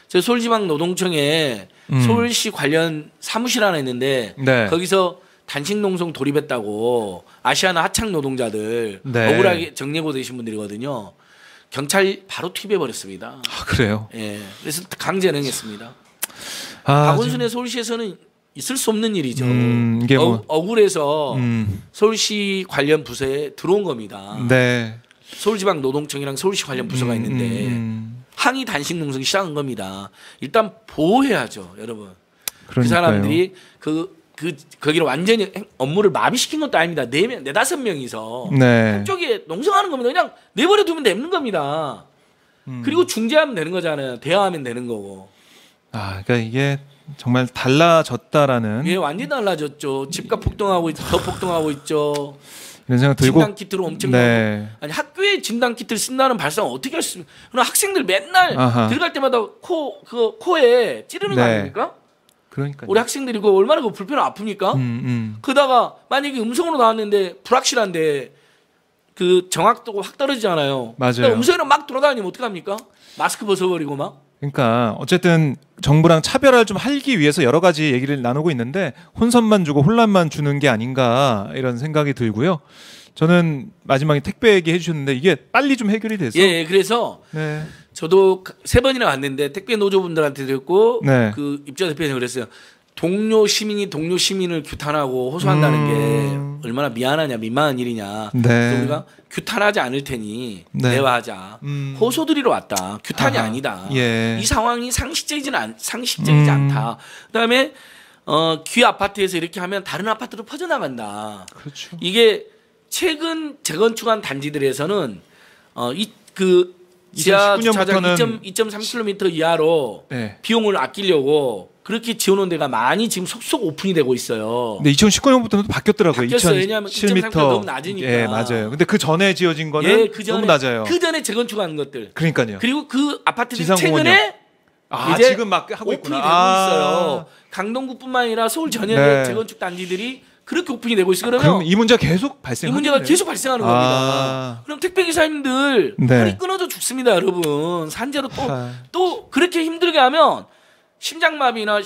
저 서울지방노동청에 서울시 관련 사무실 하나 있는데 네. 거기서 단식 농성 돌입했다고 아시아나 하청 노동자들 네. 억울하게 정예고 되신 분들이거든요. 경찰 바로 투입해 버렸습니다. 아, 그래요? 예, 그래서 강제 행했습니다. 아, 박원순의 서울시에서는 있을 수 없는 일이죠. 이게 뭐 억울해서 서울시 관련 부서에 들어온 겁니다. 네. 서울지방노동청이랑 서울시 관련 부서가 있는데 항의 단식 농성이 시작한 겁니다. 일단 보호해야죠, 여러분. 그러니까요. 그 사람들이 거기를 완전히 업무를 마비시킨 것도 아닙니다. 4~5명이서 네. 한쪽에 농성하는 겁니다. 그냥 내버려 두면 되는 겁니다. 그리고 중재하면 되는 거잖아요. 대화하면 되는 거고. 아, 그러니까 이게 정말 달라졌다라는 예, 완전히 달라졌죠. 집값 폭등하고 더 폭등하고 있죠. 이런 생각 들고. 진단 키트로 엄청 네. 아니 학교에 진단 키트를 쓴다는 발상을 어떻게 할 수? 그럼 학생들 맨날 아하. 들어갈 때마다 코에 찌르는 거 네. 아닙니까? 그러니까. 우리 학생들이 그거 얼마나 그 불편 아픕니까? 그러다가 만약에 음성으로 나왔는데 불확실한데 그 정확도가 확 떨어지잖아요. 맞아요. 그러니까 음성으로 막 돌아다니면 어떡합니까? 마스크 벗어버리고 막. 그러니까 어쨌든 정부랑 차별화를 좀 하기 위해서 여러 가지 얘기를 나누고 있는데 혼선만 주고 혼란만 주는 게 아닌가 이런 생각이 들고요. 저는 마지막에 택배 얘기해 주셨는데 이게 빨리 좀 해결이 돼서. 예, 그래서 네. 저도 3번이나 왔는데 택배 노조분들한테도 했고 네. 그 입주자 대표님 그랬어요. 동료 시민을 규탄하고 호소한다는 게 얼마나 미안하냐 민망한 일이냐. 네. 그래서 우리가 규탄하지 않을 테니 네. 대화하자. 호소드리러 왔다. 규탄이 아하. 아니다. 예. 이 상황이 상식적이지 않다. 그다음에 귀 아파트에서 이렇게 하면 다른 아파트로 퍼져나간다. 그렇죠. 이게 최근 재건축한 단지들에서는 그 지하 2019 주차장 년부터는 2.3km 이하로 네. 비용을 아끼려고 그렇게 지어놓은 데가 많이 지금 속속 오픈이 되고 있어요. 근데 2019년부터는 또 바뀌었더라고요. 바뀌었어요. 왜냐하면 2007m 2.3km 너무 낮으니까. 예, 맞아요. 근데 그 전에 지어진 거는 예, 그 전에, 너무 낮아요. 그 전에 재건축한 것들. 그러니까요. 그리고 그 아파트들이 지상공원이요. 최근에 아, 이제 지금 막 하고 오픈이 있구나. 되고 있어요. 강동구뿐만 아니라 서울 전역의 네. 재건축 단지들이 그렇게 오픈이 되고 있어요. 그럼 그러면 이 문제가 계속 이 발생하는 문제가 거예요? 계속 발생하는 아. 겁니다. 그럼 택배 기사님들 네. 팔이 끊어져 죽습니다, 여러분. 산재로 아. 또 그렇게 힘들게 하면 심장마비나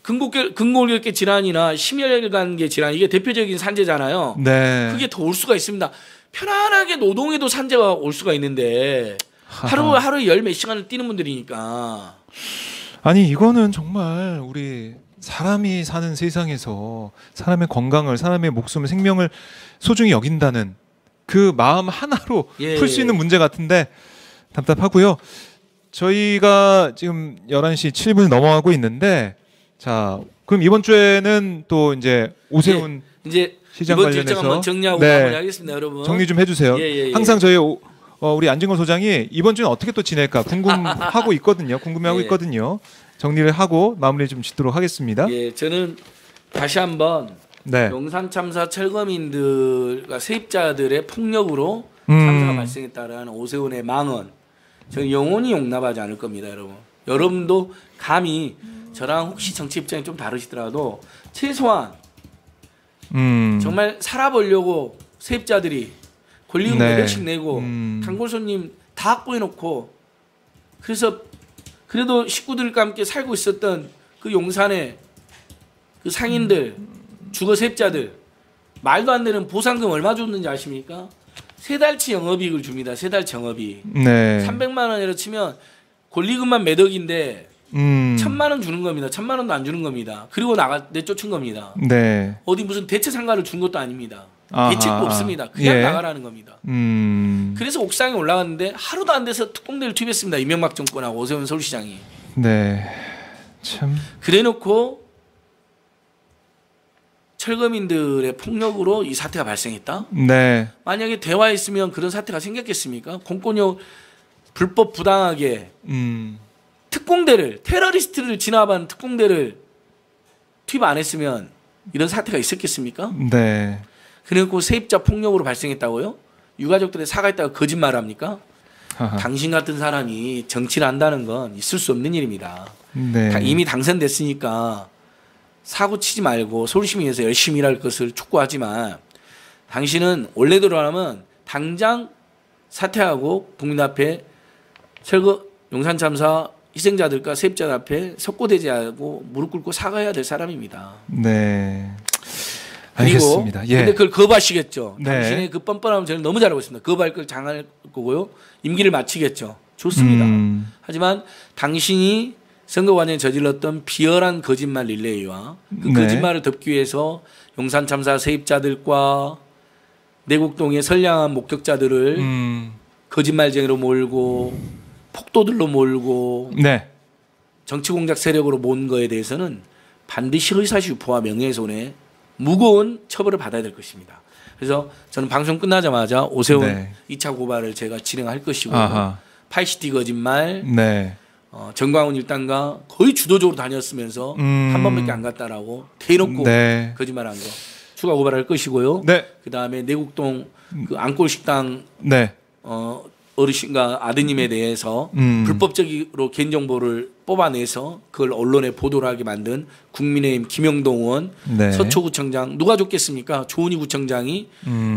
근골격계 질환이나 심혈관계 질환 이게 대표적인 산재잖아요. 네. 그게 더 올 수가 있습니다. 편안하게 노동에도 산재가 올 수가 있는데 하루에 열 몇 시간을 뛰는 분들이니까. 아니 이거는 정말 우리 사람이 사는 세상에서 사람의 건강을 사람의 목숨을 생명을 소중히 여긴다는 그 마음 하나로 예. 풀 수 있는 문제 같은데 답답하고요. 저희가 지금 11시 7분 넘어가고 있는데 자 그럼 이번 주에는 또 이제 오세훈 이제 시장 이번 주 일정 관련해서 한번 정리하고 네. 마무리하겠습니다, 여러분. 정리 좀 해주세요. 예. 항상 저희 우리 안진걸 소장이 이번 주는 어떻게 또 지낼까 궁금하고 있거든요. 궁금해하고 예. 있거든요. 정리를 하고 마무리 좀 짓도록 하겠습니다. 예, 저는 다시 한번 네. 용산 참사 철거민들과 세입자들의 폭력으로 참사가 발생했다라는 오세훈의 망언, 저는 영원히 용납하지 않을 겁니다, 여러분. 여러분도 감히 저랑 혹시 정치 입장이 좀 다르시더라도 최소한 정말 살아보려고 세입자들이 권리금 네. 500씩 내고 단골 손님 다 확보해놓고 그래서 그래도 식구들과 함께 살고 있었던 그 용산의 그 상인들 주거 세입자들 말도 안 되는 보상금 얼마 줬는지 아십니까? 3달치 영업이익을 줍니다. 3달치 영업이익. 네. 300만 원이라 치면 권리금만 몇 억인데 1,000만 원 주는 겁니다. 1,000만 원도 안 주는 겁니다. 그리고 내쫓은 겁니다. 네. 어디 무슨 대체 상가를 준 것도 아닙니다. 아하. 대책도 없습니다. 그냥 예. 나가라는 겁니다. 그래서 옥상에 올라갔는데 하루도 안 돼서 특공대를 투입했습니다. 이명박 정권하고 오세훈 서울시장이. 네. 참. 그래놓고 철거민들의 폭력으로 이 사태가 발생했다. 네. 만약에 대화했으면 그런 사태가 생겼겠습니까? 공권력 불법 부당하게 특공대를 테러리스트를 진압한 특공대를 투입 안 했으면 이런 사태가 있었겠습니까? 네. 그래놓고 세입자 폭력으로 발생했다고요? 유가족들의 사과했다고 거짓말합니까? 하하. 당신 같은 사람이 정치를 한다는 건 있을 수 없는 일입니다. 네. 이미 당선됐으니까 사고 치지 말고 서울시민위해서 열심히 일할 것을 촉구하지만 당신은 원래대로라면 당장 사퇴하고 국민 앞에 용산 참사 희생자들과 세입자들 앞에 석고대죄하고 무릎 꿇고 사과해야 될 사람입니다. 네. 그리고 알겠습니다. 예. 근데 그걸 거부하시겠죠. 네. 당신의 그 뻔뻔함을 저는 너무 잘하고 있습니다. 거부할 걸 장할 거고요. 임기를 마치겠죠. 좋습니다. 하지만 당신이 선거 과정에 저질렀던 비열한 거짓말 릴레이와 그 네. 거짓말을 덮기 위해서 용산 참사 세입자들과 내곡동의 선량한 목격자들을 거짓말쟁이로 몰고 폭도들로 몰고 네. 정치공작 세력으로 모은 거에 대해서는 반드시 의사시 유포와 명예훼손에 무거운 처벌을 받아야 될 것입니다. 그래서 저는 방송 끝나자마자 오세훈 네. 2차 고발을 제가 진행할 것이고 아하. 파이시티 거짓말 네. 정광훈 일당과 거의 주도적으로 다녔으면서 한 번밖에 안 갔다라고 대놓고 네. 거짓말한 거 추가 고발할 것이고요. 네. 그다음에 내곡동 그 안골 식당 네. 어르신과 아드님에 대해서 불법적으로 개인정보를 뽑아내서 그걸 언론에 보도를 하게 만든 국민의힘 김영동 의원, 네. 서초구청장 누가 줬겠습니까? 조은희 구청장이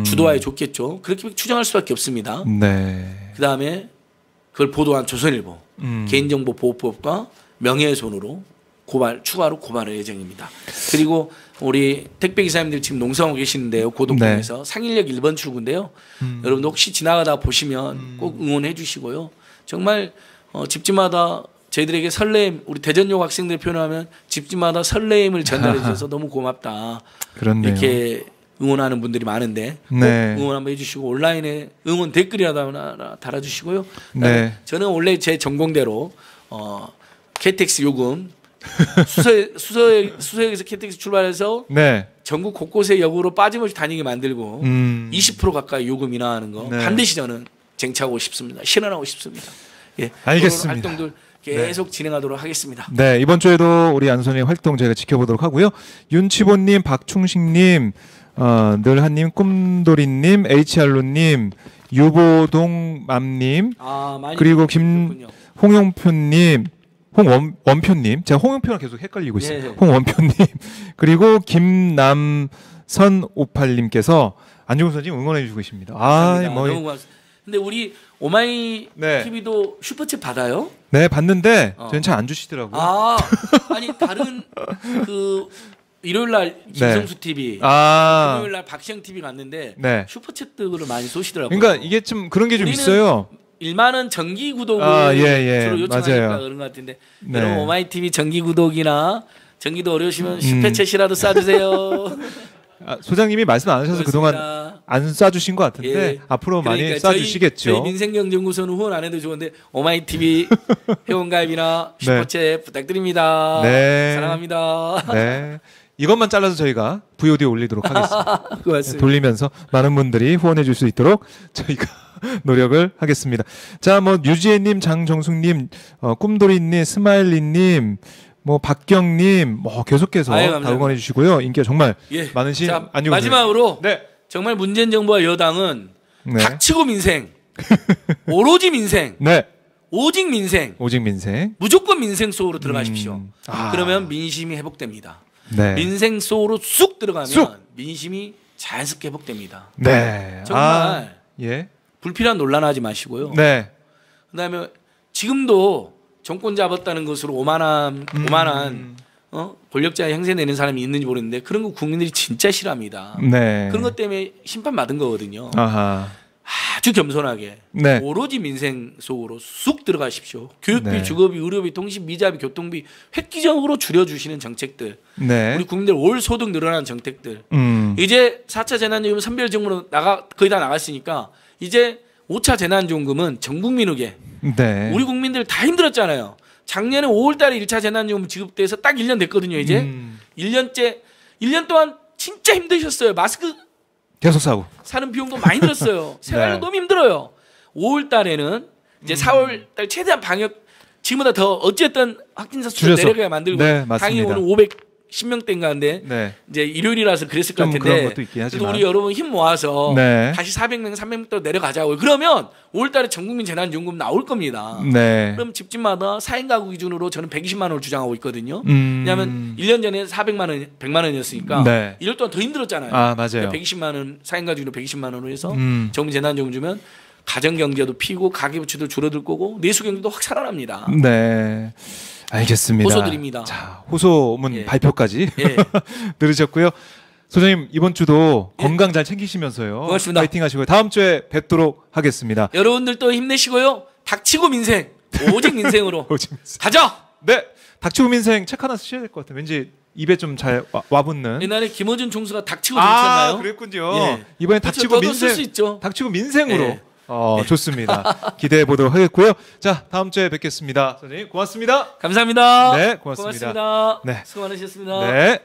주도하에 줬겠죠. 그렇게 추정할 수밖에 없습니다. 네. 그다음에 그걸 보도한 조선일보 개인정보보호법과 명예훼손으로 추가로 고발할 예정입니다. 그리고 우리 택배기사님들 지금 농성하고 계시는데요. 고덕동에서 상일역 1번 출구인데요. 여러분도 혹시 지나가다 보시면 꼭 응원해 주시고요. 정말 집집마다 저희들에게 설렘, 우리 대전역 학생들 표현하면 집집마다 설렘을 전달해 주셔서 너무 고맙다. 그렇네요. 이렇게 응원하는 분들이 많은데 꼭 네. 응원 한번 해주시고 온라인에 응원 댓글이라도 하나 달아주시고요. 네. 저는 원래 제 전공대로 KTX 요금 수서역에서 KTX 출발해서 네. 전국 곳곳의 역으로 빠짐없이 다니게 만들고 20% 가까이 요금 인하하는 거 네. 반드시 저는 쟁취하고 싶습니다. 실현하고 싶습니다. 예, 알겠습니다. 이런 활동들 계속 진행하도록 하겠습니다. 네, 이번 주에도 우리 안선의 활동 저희가 지켜보도록 하고요. 윤치보님, 박충식님, 늘한님, 꿈돌이님, HR로님, 유보동맘님, 많이 그리고 그렇군요. 홍용표님, 홍원표님, 제가 홍용표랑 계속 헷갈리고 있어요. 네. 홍원표님, 그리고 김남선58님께서 안중근 선생님 응원해주고 계십니다. 감사합니다. 너무 고맙습니다. 근데 우리 오마이 네. TV도 슈퍼챗 받아요? 네, 봤는데 저는 잘 안 주시더라고요. 아니 다른 그 일요일 날 김성수 TV, 금요일 날 박시영 TV 갔는데 네. 슈퍼챗들을 많이 쏘시더라고요. 그러니까 이게 좀 그런 게 좀 우리는 있어요. 1만 원 정기 구독을 주로 요청하니까 맞아요. 그런 것 같은데 네. 여러분 오마이 TV 정기 구독이나 정기도 어려우시면 슈퍼챗이라도 쏴주세요. 소장님이 말씀 안 하셔서 그동안 안 쏴주신 것 같은데 예. 앞으로 그러니까 많이 쏴주시겠죠. 저희 민생경제연구소는 후원 안 해도 좋은데 오마이 TV 회원가입이나 슈퍼챗 부탁드립니다. 네. 사랑합니다. 네. 이것만 잘라서 저희가 VOD 올리도록 하겠습니다. 고맙습니다. 돌리면서 많은 분들이 후원해 줄 수 있도록 저희가 노력을 하겠습니다. 자, 뭐 유지혜님, 장정숙님, 꿈돌이님, 스마일리님, 뭐 박경님, 뭐 계속해서 다 응원해 주시고요. 인기가 정말 많으신 안녕하세요. 마지막으로 네. 정말 문재인 정부와 여당은 네. 닥치고 민생, 오로지 민생, 네. 오직 민생, 오직 민생, 무조건 민생 속으로 들어가십시오. 그러면 민심이 회복됩니다. 네. 민생 속으로 쑥 들어가면 쑥! 민심이 자연스럽게 회복됩니다. 네. 정말 예. 불필요한 논란하지 마시고요. 네. 그다음에 지금도 정권 잡았다는 것으로 오만한 권력자의 형세 내는 사람이 있는지 모르겠는데 그런 거 국민들이 진짜 싫어합니다. 네. 그런 것 때문에 심판 받은 거거든요. 아하. 아주 겸손하게 네. 오로지 민생 속으로 쑥 들어가십시오. 교육비, 네. 주거비, 의료비, 통신, 미자비, 교통비 획기적으로 줄여주시는 정책들. 네. 우리 국민들 월 소득 늘어나는 정책들. 이제 4차 재난지원금 선별적으로 거의 다 나갔으니까 이제 5차 재난지원금은 전 국민에게 네. 우리 국민들 다 힘들었잖아요. 작년에 5월 달에 1차 재난지원금 지급돼서 딱 1년 됐거든요, 이제. 1년 동안 진짜 힘드셨어요. 마스크 계속 사고. 사는 비용도 많이 들었어요. 생활도 네. 너무 힘들어요. 5월 달에는 이제 4월 달 최대한 방역 지금보다 더 어쨌든 확진자 수 내려가야 만들고 네, 맞습니다. 당연히 오늘 10명대인가인데 네. 이제 일요일이라서 그랬을 것 좀 같은데 그런 것도 있긴 그래도 하지만. 우리 여러분 힘 모아서 네. 다시 400명, 300명대로 내려가자고. 그러면 5월달에 전국민 재난지원금 나올 겁니다. 네. 그럼 집집마다 4인 가구 기준으로 저는 120만 원을 주장하고 있거든요. 왜냐하면 1년 전에 400만 원, 100만 원이었으니까 네. 1년 동안 더 힘들었잖아요. 아, 맞아요. 120만 원, 4인 가족으로 120만 원으로 해서 전국민 재난지원금 주면 가정 경제도 피고 가계부채도 줄어들 거고 내수 경제도 확 살아납니다. 네. 알겠습니다. 호소드립니다. 자, 호소문 예. 발표까지 예. 들으셨고요. 소장님 이번 주도 예. 건강 잘 챙기시면서요. 고맙습니다. 파이팅 하시고요. 다음 주에 뵙도록 하겠습니다. 여러분들도 힘내시고요. 닥치고 민생, 오직 민생으로 오지면서. 가자. 네. 닥치고 민생 책 하나 쓰셔야 될 것 같아요. 왠지 입에 좀 잘 와붙는. 옛날에 김어준 총수가 닥치고 아, 들으셨나요? 그랬군요. 예. 이번엔 그렇죠. 닥치고 저도 쓸 수 민생. 있죠. 닥치고 민생으로. 예. 좋습니다. 기대해 보도록 하겠고요. 자, 다음 주에 뵙겠습니다. 선생님 고맙습니다. 감사합니다. 네, 고맙습니다. 고맙습니다. 네. 수고 많으셨습니다. 네.